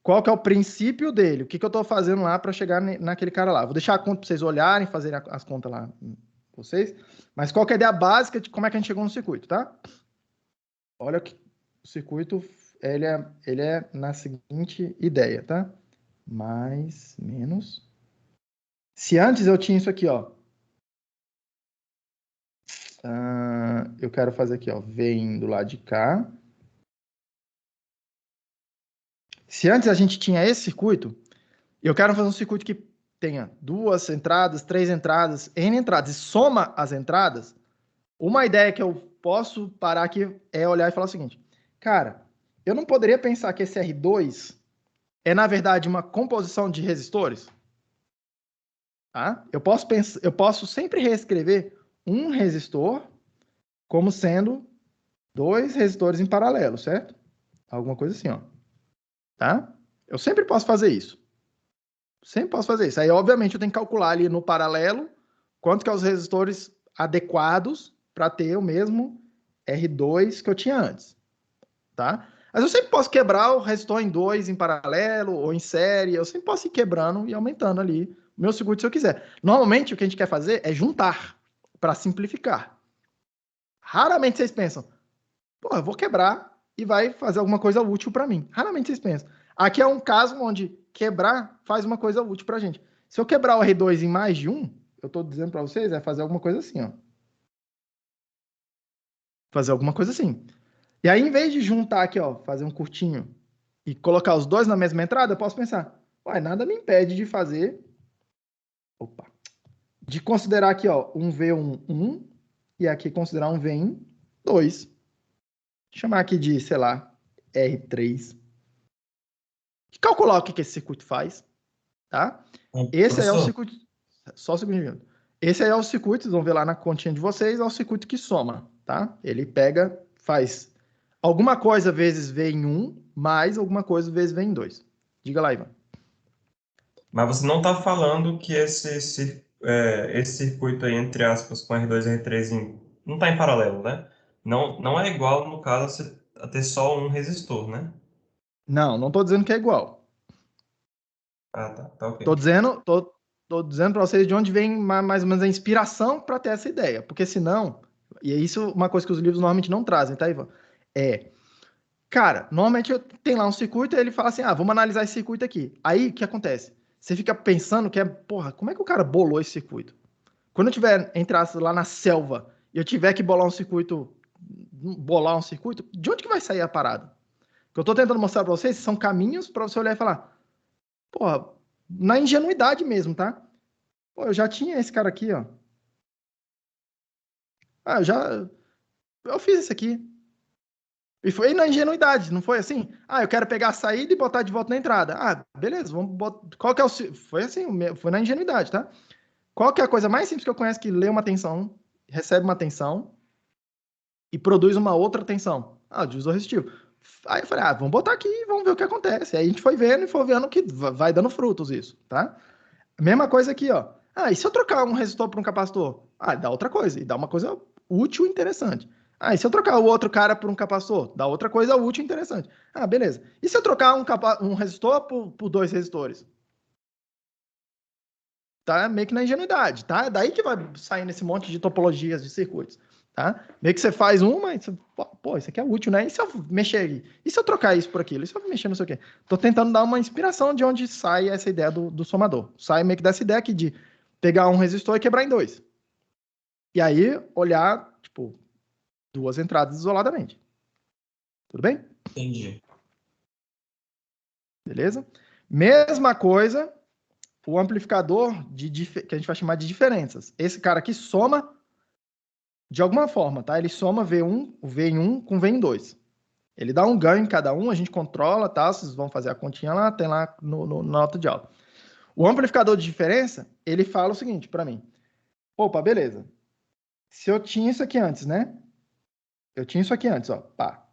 Qual que é o princípio dele? O que eu estou fazendo lá para chegar naquele cara lá? Vou deixar a conta para vocês olharem, fazerem as contas lá com vocês. Mas qual que é a ideia básica de como é que a gente chegou no circuito, tá? Olha que o circuito, ele é na seguinte ideia, tá? Mais, menos. Se antes eu tinha isso aqui, ó. Eu quero fazer aqui, ó. Vem do lado de cá. Se antes a gente tinha esse circuito, eu quero fazer um circuito que tenha 2 entradas, 3 entradas, N entradas, e soma as entradas. Uma ideia que eu posso parar aqui é olhar e falar o seguinte: cara, eu não poderia pensar que esse R2 é, na verdade, uma composição de resistores? Tá? Eu posso sempre reescrever um resistor como sendo 2 resistores em paralelo, certo? Alguma coisa assim, ó. Tá? Eu sempre posso fazer isso. Sempre posso fazer isso. Aí, obviamente, eu tenho que calcular ali no paralelo quanto que é os resistores adequados para ter o mesmo R2 que eu tinha antes. Tá? Mas eu sempre posso quebrar o resistor em 2 em paralelo ou em série. Eu sempre posso ir quebrando e aumentando ali o meu circuito se eu quiser. Normalmente, o que a gente quer fazer é juntar para simplificar. Raramente vocês pensam, pô, eu vou quebrar e vai fazer alguma coisa útil para mim. Raramente vocês pensam. Aqui é um caso onde quebrar faz uma coisa útil para a gente. Se eu quebrar o R2 em mais de um, eu estou dizendo para vocês, é fazer alguma coisa assim, ó. Fazer alguma coisa assim. E aí, em vez de juntar aqui, ó, fazer um curtinho e colocar os dois na mesma entrada, eu posso pensar, ué, nada me impede de fazer... Opa! De considerar aqui, ó, um V1, 1, e aqui considerar um V1, 2. Chamar aqui de, sei lá, R3. E calcular o que esse circuito faz, tá? Esse aí é o circuito... Só um segundinho. Esse aí é o circuito, vocês vão ver lá na continha de vocês, é o circuito que soma, tá? Ele pega, faz alguma coisa vezes V em 1, mais alguma coisa vezes V em 2. Diga lá, Ivan. Mas você não está falando que esse circuito aí, entre aspas, com R2 e R3 não está em paralelo, né? Não é igual, no caso, a ter só um resistor, né? Não estou dizendo que é igual. Ah, tá ok. Tô dizendo para vocês de onde vem mais ou menos a inspiração para ter essa ideia. Porque senão, e é isso uma coisa que os livros normalmente não trazem, tá, Ivan? Cara, normalmente tem lá um circuito e ele fala assim, vamos analisar esse circuito aqui. Aí, o que acontece? Você fica pensando que porra, como é que o cara bolou esse circuito? Quando eu tiver, entre aspas, lá na selva, e eu tiver que bolar um circuito bolar um circuito, de onde que vai sair a parada? O que eu estou tentando mostrar para vocês são caminhos para você olhar e falar, porra, na ingenuidade mesmo, tá? Pô, eu já tinha esse cara aqui, ó. Ah, eu fiz isso aqui. E foi na ingenuidade, não foi assim? Ah, eu quero pegar a saída e botar de volta na entrada. Ah, beleza, vamos botar. Qual que é o. Foi assim, foi na ingenuidade, tá? Qual que é a coisa mais simples que eu conheço que lê uma tensão, recebe uma tensão e produz uma outra tensão? Ah, o divisor resistivo. Aí eu falei, vamos botar aqui e vamos ver o que acontece. Aí a gente foi vendo e foi vendo que vai dando frutos isso, tá? Mesma coisa aqui, ó. Ah, e se eu trocar um resistor por um capacitor? Ah, dá outra coisa. E dá uma coisa útil e interessante. Ah, e se eu trocar o outro cara por um capacitor? Dá outra coisa útil e interessante. Ah, beleza. E se eu trocar um resistor por 2 resistores? Tá meio que na ingenuidade, tá? É daí que vai saindo esse monte de topologias de circuitos, tá? Meio que você faz uma e você, pô, isso aqui é útil, né? E se eu mexer aqui? E se eu trocar isso por aquilo? E se eu mexer não sei o quê? Tô tentando dar uma inspiração de onde sai essa ideia do somador. Sai meio que dessa ideia aqui de pegar um resistor e quebrar em 2. E aí, olhar, tipo, 2 entradas isoladamente. Tudo bem? Entendi. Beleza? Mesma coisa, o amplificador que a gente vai chamar de diferenças. Esse cara aqui soma de alguma forma, tá? Ele soma o V em 1 com V em 2. Ele dá um ganho em cada um, a gente controla, tá? Vocês vão fazer a continha lá, tem lá na nota de aula. O amplificador de diferença, ele fala o seguinte para mim. Opa, beleza. Se eu tinha isso aqui antes, né? Eu tinha isso aqui antes, ó. Pá.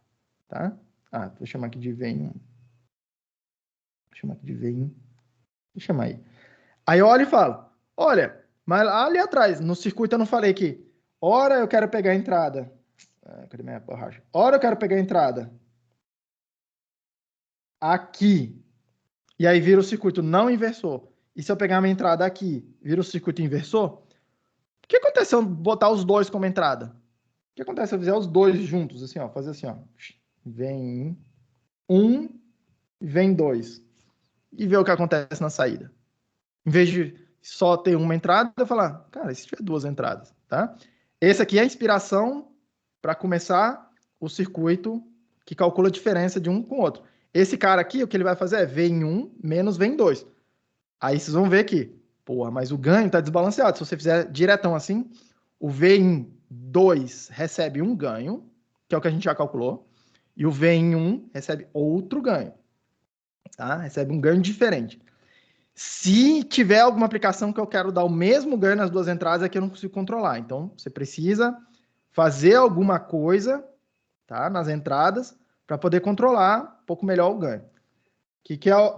Tá? Ah, vou chamar aqui de V em 1. Vou chamar aqui de V em 1. Deixa eu chamar aí. Aí eu olho e falo, olha, mas ali atrás, no circuito eu não falei que, ora eu quero pegar a entrada. Cadê minha borracha? Ora eu quero pegar a entrada aqui. E aí vira o circuito não inversor. E se eu pegar a minha entrada aqui, vira o circuito inversor? O que acontece se eu botar os dois como entrada? O que acontece se eu fizer os dois juntos, assim, ó, fazer assim, ó. Vem 1, vem 2. E ver o que acontece na saída. Em vez de só ter uma entrada, eu falar, cara, e se tiver 2 entradas, tá? Esse aqui é a inspiração para começar o circuito que calcula a diferença de um com o outro. Esse cara aqui, o que ele vai fazer é V em 1 menos V em 2. Aí vocês vão ver que, porra, mas o ganho está desbalanceado. Se você fizer diretão assim, o V em 2 recebe um ganho, que é o que a gente já calculou, e o V em 1 recebe outro ganho, tá? Recebe um ganho diferente. Se tiver alguma aplicação que eu quero dar o mesmo ganho nas 2 entradas, é que eu não consigo controlar. Então, você precisa fazer alguma coisa, tá, nas entradas para poder controlar um pouco melhor o ganho. O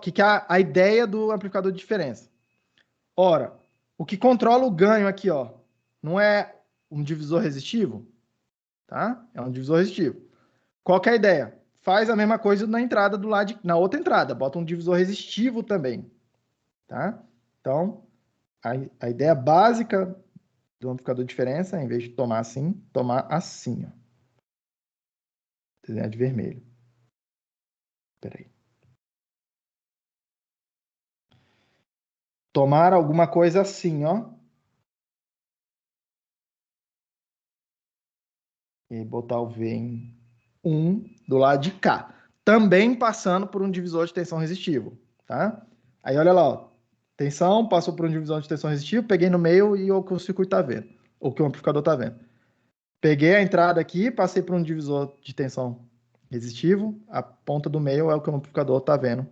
que é a ideia do amplificador de diferença? Ora, o que controla o ganho aqui, ó, não é um divisor resistivo, tá? É um divisor resistivo. Qual que é a ideia? Faz a mesma coisa na entrada do lado na outra entrada, bota um divisor resistivo também, tá? Então, a ideia básica do amplificador de diferença, em vez de tomar assim, ó. Desenhar de vermelho. Espera aí. Tomar alguma coisa assim, ó. E botar o V em 1 do lado de cá. Também passando por um divisor de tensão resistivo, tá? Aí olha lá, ó. Tensão, passou por um divisor de tensão resistivo, peguei no meio e o que o circuito tá vendo. Ou que o amplificador tá vendo. Peguei a entrada aqui, passei por um divisor de tensão resistivo, a ponta do meio é o que o amplificador tá vendo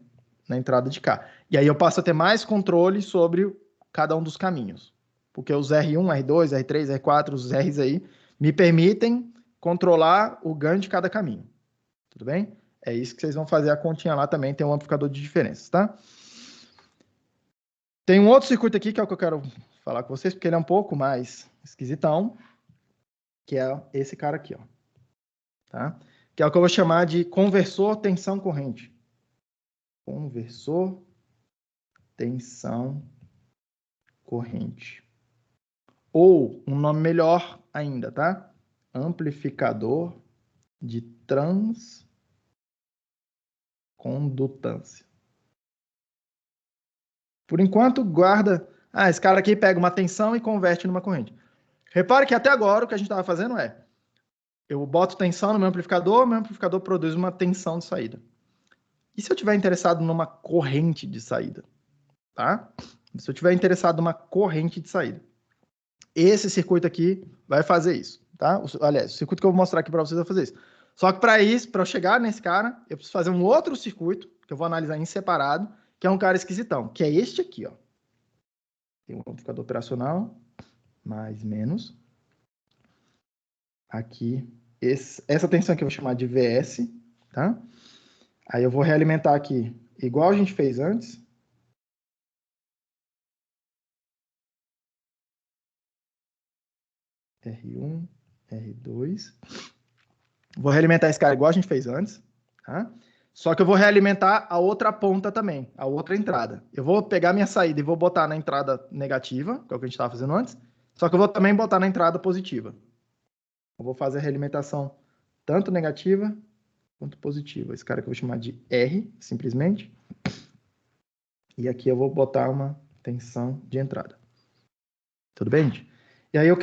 na entrada de cá. E aí eu passo a ter mais controle sobre cada um dos caminhos. Porque os R1, R2, R3, R4, os R's aí, me permitem controlar o ganho de cada caminho. Tudo bem? É isso que vocês vão fazer a continha lá também, tem um amplificador de diferenças, tá? Tem um outro circuito aqui que é o que eu quero falar com vocês, porque ele é um pouco mais esquisitão, que é esse cara aqui, ó. Tá? Que é o que eu vou chamar de conversor tensão corrente. Conversor tensão corrente. Ou, um nome melhor ainda, tá? Amplificador de transcondutância. Por enquanto, guarda... esse cara aqui pega uma tensão e converte numa corrente. Repare que até agora o que a gente estava fazendo é... Eu boto tensão no meu amplificador produz uma tensão de saída. E se eu estiver interessado numa corrente de saída? Tá? Se eu estiver interessado numa corrente de saída. Esse circuito aqui vai fazer isso. Tá? Aliás, o circuito que eu vou mostrar aqui para vocês vai fazer isso. Só que para isso, para eu chegar nesse cara, eu preciso fazer um outro circuito, que eu vou analisar em separado, que é um cara esquisitão, que é este aqui, ó. Tem um amplificador operacional, mais menos. Aqui, essa tensão aqui eu vou chamar de VS, tá? Aí eu vou realimentar aqui, igual a gente fez antes. R1, R2. Vou realimentar esse cara igual a gente fez antes, tá? Só que eu vou realimentar a outra ponta também, a outra entrada. Eu vou pegar minha saída e vou botar na entrada negativa, que é o que a gente estava fazendo antes, só que eu vou também botar na entrada positiva. Eu vou fazer a realimentação tanto negativa quanto positiva. Esse cara que eu vou chamar de R, simplesmente. E aqui eu vou botar uma tensão de entrada. Tudo bem, gente? E aí eu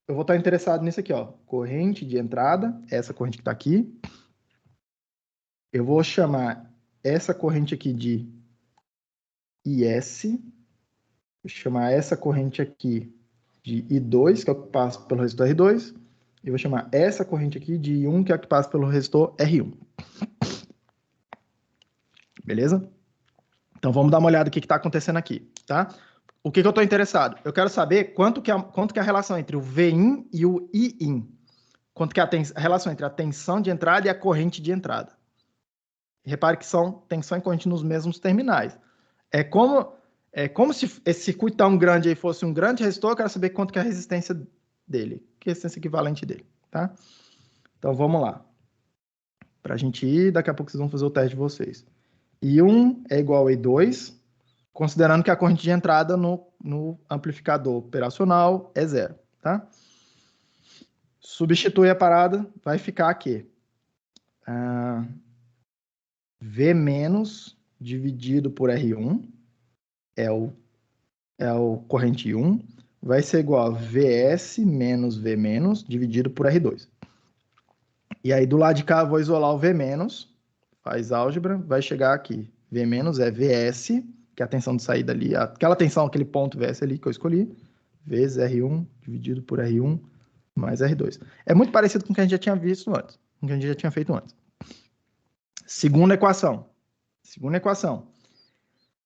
vou estar interessado nisso aqui, ó. Corrente de entrada, essa corrente que está aqui. Eu vou chamar essa corrente aqui de IS. Vou chamar essa corrente aqui de I2, que é o que passa pelo resistor R2. E vou chamar essa corrente aqui de I1, que é a que passa pelo resistor R1. Beleza? Então vamos dar uma olhada no que está acontecendo aqui, tá? O que eu estou interessado? Eu quero saber quanto que é a relação entre o Vin e o Iin. Quanto que é a relação entre a tensão de entrada e a corrente de entrada. Repare que são tensão e corrente nos mesmos terminais. É como se esse circuito tão grande aí fosse um grande resistor, eu quero saber quanto que é a resistência dele, que é a resistência equivalente dele, tá? Então vamos lá. Para a gente ir, daqui a pouco vocês vão fazer o teste de vocês. I1 é igual a I2, considerando que a corrente de entrada no amplificador operacional é 0, tá? Substitui a parada, vai ficar aqui. V menos dividido por R1 é o corrente 1, vai ser igual a VS menos V menos dividido por R2. E aí do lado de cá eu vou isolar o V menos, faz álgebra, vai chegar aqui. V menos é VS, que é a tensão de saída ali, aquela tensão, aquele ponto VS ali que eu escolhi, vezes R1 dividido por R1 mais R2. É muito parecido com o que a gente já tinha visto antes, com o que a gente já tinha feito antes. Segunda equação.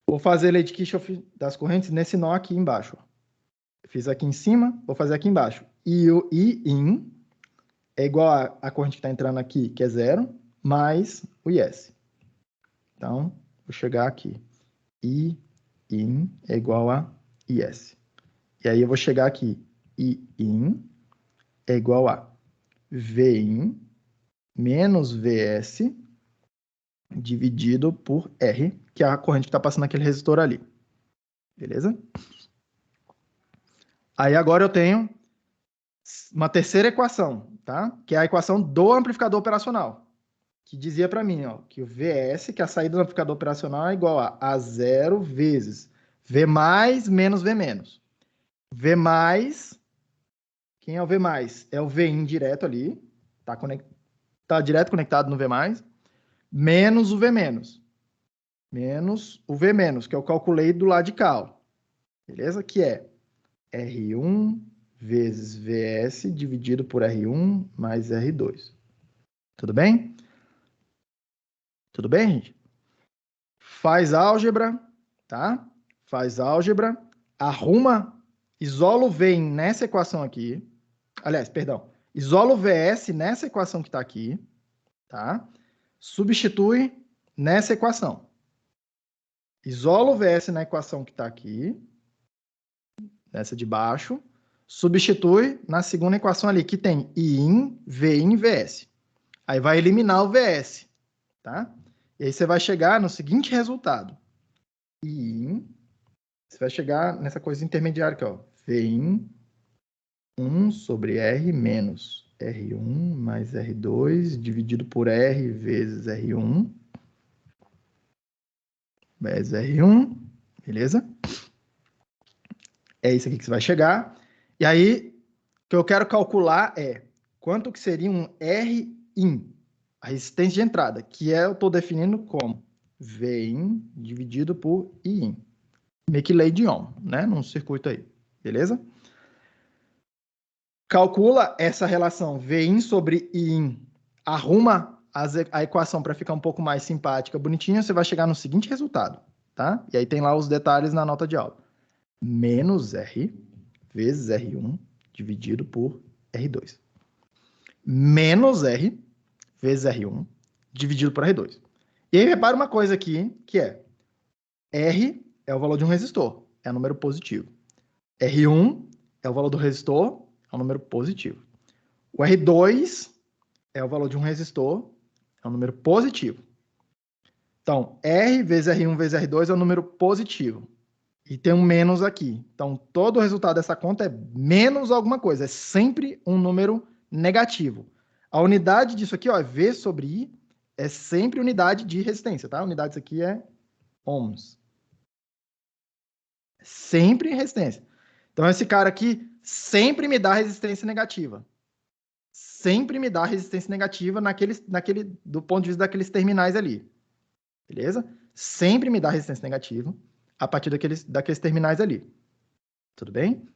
Vou fazer a lei de Kirchhoff das correntes nesse nó aqui embaixo. Fiz aqui em cima, vou fazer aqui embaixo. E o Iin é igual a corrente que está entrando aqui, que é 0, mais o IS. Então, vou chegar aqui. Iin é igual a IS. E aí eu vou chegar aqui. Iin é igual a Vin menos VS dividido por R, que é a corrente que está passando naquele resistor ali. Beleza? Aí agora eu tenho uma terceira equação, tá? Que é a equação do amplificador operacional, que dizia para mim, ó, que o VS, que é a saída do amplificador operacional, é igual a A0 vezes V mais menos V menos. V mais, quem é o V mais? É o Vin direto ali, tá direto conectado no V mais, menos o V menos. Menos o V menos, que eu calculei do lado de cá, ó. Beleza? Que é R1 vezes VS dividido por R1 mais R2. Tudo bem? Tudo bem, gente? Faz álgebra, tá? Faz álgebra, isola o V nessa equação aqui. Aliás, perdão. Isola o VS nessa equação que está aqui, tá? Substitui nessa equação. Isola o VS na equação que está aqui, nessa de baixo. Substitui na segunda equação ali, que tem Iin, Vin, VS. Aí vai eliminar o VS, tá? E aí você vai chegar no seguinte resultado. Iin, você vai chegar nessa coisa intermediária aqui, ó. Vin 1 sobre R menos R1 mais R2 dividido por R vezes R1 vezes R1, beleza? É isso aqui que você vai chegar. E aí, o que eu quero calcular é quanto que seria um Rin, a resistência de entrada, que eu estou definindo como Vin dividido por Iin. Meio que lei de Ohm, né? Num circuito aí, beleza? Calcula essa relação Vin sobre Iin, arruma a equação para ficar um pouco mais simpática, bonitinha, você vai chegar no seguinte resultado, tá? E aí tem lá os detalhes na nota de aula. Menos R vezes R1 dividido por R2. Menos R vezes R1 dividido por R2. E aí repara uma coisa aqui, que é R é o valor de um resistor, é um número positivo. R1 é o valor do resistor, é um número positivo. O R2 é o valor de um resistor, é um número positivo. Então, R vezes R1 vezes R2 é um número positivo. E tem um menos aqui. Então, todo o resultado dessa conta é menos alguma coisa. É sempre um número negativo. A unidade disso aqui, ó, V sobre I, é sempre unidade de resistência, tá? A unidade disso aqui é ohms. Sempre resistência. Então, esse cara aqui sempre me dá resistência negativa. Sempre me dá resistência negativa do ponto de vista daqueles terminais ali. Beleza? Sempre me dá resistência negativa a partir daqueles terminais ali. Tudo bem?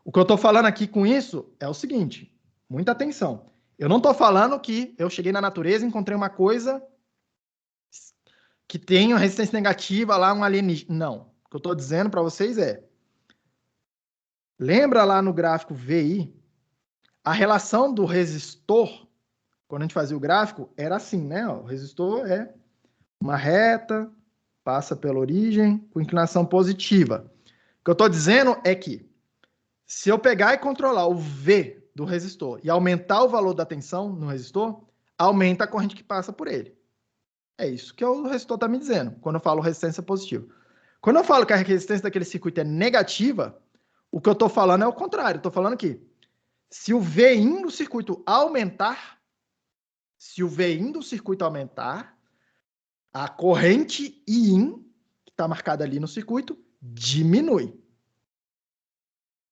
O que eu estou falando aqui com isso é o seguinte, muita atenção. Eu não estou falando que eu cheguei na natureza e encontrei uma coisa que tem uma resistência negativa lá, um alienígena. Não. O que eu estou dizendo para vocês é, lembra lá no gráfico VI, a relação do resistor, quando a gente fazia o gráfico, era assim, né? O resistor é uma reta, passa pela origem, com inclinação positiva. O que eu estou dizendo é que, se eu pegar e controlar o V do resistor e aumentar o valor da tensão no resistor, aumenta a corrente que passa por ele. É isso que o resistor está me dizendo, quando eu falo resistência positiva. Quando eu falo que a resistência daquele circuito é negativa, o que eu estou falando é o contrário. Estou falando que, se o Vin do circuito aumentar, a corrente Iin, que está marcada ali no circuito, diminui.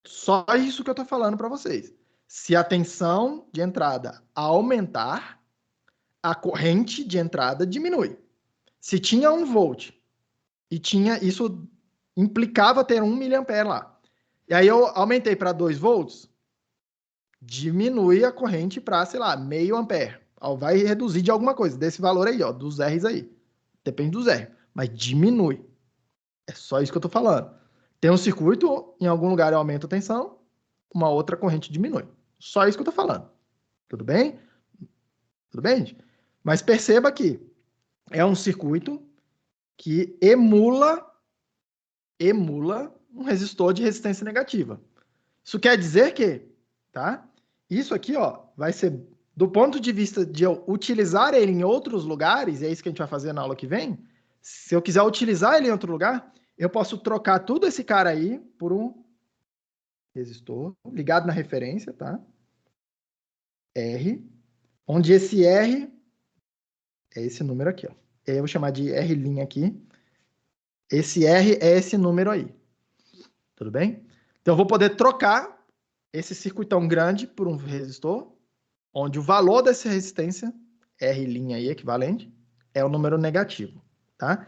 Só isso que eu estou falando para vocês. Se a tensão de entrada aumentar, a corrente de entrada diminui. Se tinha 1 volt e isso implicava ter 1 mA lá. E aí eu aumentei para 2 volts, diminui a corrente para, sei lá, meio ampere. Vai reduzir de alguma coisa, desse valor aí, ó, dos R's aí. Depende dos R, mas diminui. É só isso que eu estou falando. Tem um circuito, em algum lugar eu aumento a tensão, uma outra corrente diminui. Só isso que eu estou falando. Tudo bem? Tudo bem, gente? Mas perceba que é um circuito que emula um resistor de resistência negativa. Isso quer dizer que, tá? Isso aqui, ó, vai ser, do ponto de vista de eu utilizar ele em outros lugares, e é isso que a gente vai fazer na aula que vem, se eu quiser utilizar ele em outro lugar, eu posso trocar tudo esse cara aí por um resistor ligado na referência, tá? R, onde esse R é esse número aqui, ó. Eu vou chamar de R' aqui. Esse R é esse número aí. Tudo bem? Então, eu vou poder trocar esse circuitão grande por um resistor, onde o valor dessa resistência, R' aí, equivalente, é o número negativo, tá?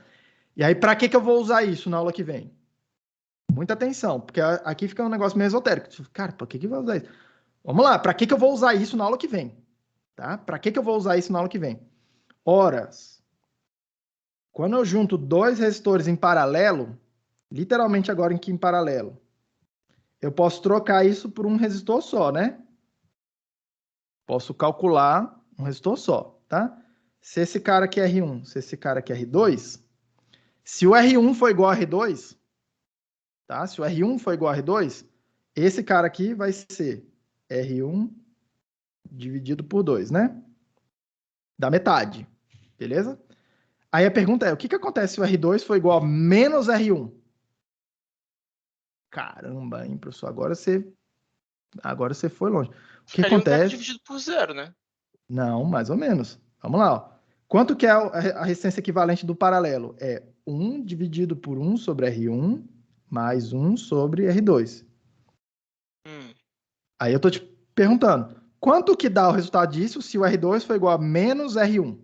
E aí, para que eu vou usar isso na aula que vem? Muita atenção, porque aqui fica um negócio meio esotérico. Cara, para que eu vou usar isso? Vamos lá, para que eu vou usar isso na aula que vem? Tá? Para que eu vou usar isso na aula que vem? Horas. Quando eu junto 2 resistores em paralelo, literalmente agora em paralelo, eu posso trocar isso por um resistor só, né? Posso calcular um resistor só, tá? Se esse cara aqui é R1, se esse cara aqui é R2, se o R1 for igual a R2, tá? Se o R1 for igual a R2, esse cara aqui vai ser R1 dividido por 2, né? Dá metade, beleza? Aí a pergunta é, o que acontece se o R2 for igual a menos R1? Caramba, hein, professor? Agora você foi longe. O que acontece? Dividido por 0, né? Não, mais ou menos. Vamos lá, ó. Quanto que é a resistência equivalente do paralelo? É 1 dividido por 1 sobre R1 mais 1 sobre R2. Aí eu tô te perguntando, Quanto que dá o resultado disso se o R2 for igual a menos R1?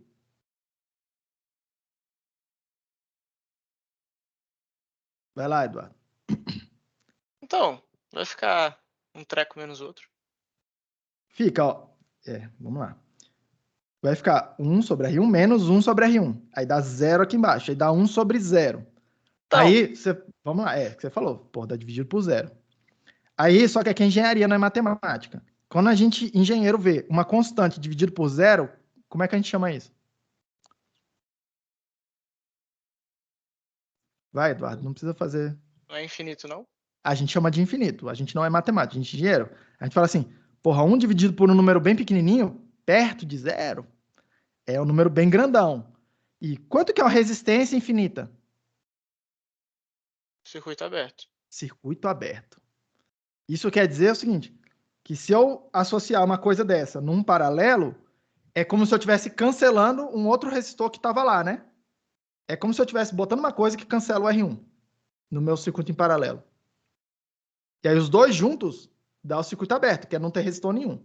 Vai lá, Eduardo. Então, vai ficar um treco menos outro. Fica, ó. Vamos lá. Vai ficar 1 sobre R1 menos 1 sobre R1. Aí dá 0 aqui embaixo. Aí dá 1 sobre 0. Então, Aí, vamos lá. O que você falou. Pô, dá dividido por 0. Aí, só que aqui é engenharia, não é matemática. Quando a gente, engenheiro, vê uma constante dividido por 0, como é que a gente chama isso? Vai, Eduardo, não precisa fazer. não é infinito, não? A gente chama de infinito. A gente não é matemática, a gente é engenheiro. A gente fala assim, porra, 1 dividido por um número bem pequenininho, perto de 0, é um número bem grandão. E quanto que é uma resistência infinita? Circuito aberto. Circuito aberto. Isso quer dizer o seguinte, que se eu associar uma coisa dessa num paralelo, é como se eu estivesse cancelando um outro resistor que estava lá, né? É como se eu estivesse botando uma coisa que cancela o R1 no meu circuito em paralelo. E aí os dois juntos dá o circuito aberto, que é não ter resistor nenhum.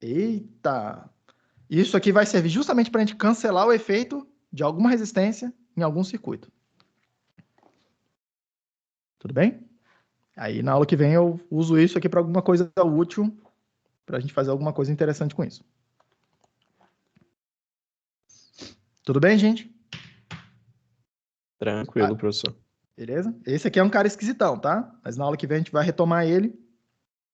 Eita! Isso aqui vai servir justamente para a gente cancelar o efeito de alguma resistência em algum circuito. Tudo bem? Aí na aula que vem eu uso isso aqui para alguma coisa útil, para a gente fazer alguma coisa interessante com isso. Tudo bem, gente? Tranquilo, professor. Beleza? Esse aqui é um cara esquisitão, tá? Mas na aula que vem a gente vai retomar ele.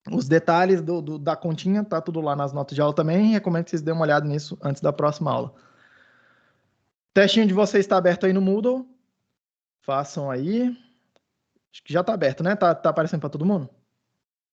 Os detalhes da continha, tá tudo lá nas notas de aula também. Recomendo que vocês dêem uma olhada nisso antes da próxima aula. O testinho de vocês está aberto aí no Moodle. Façam aí. Acho que já está aberto, né? Tá aparecendo para todo mundo?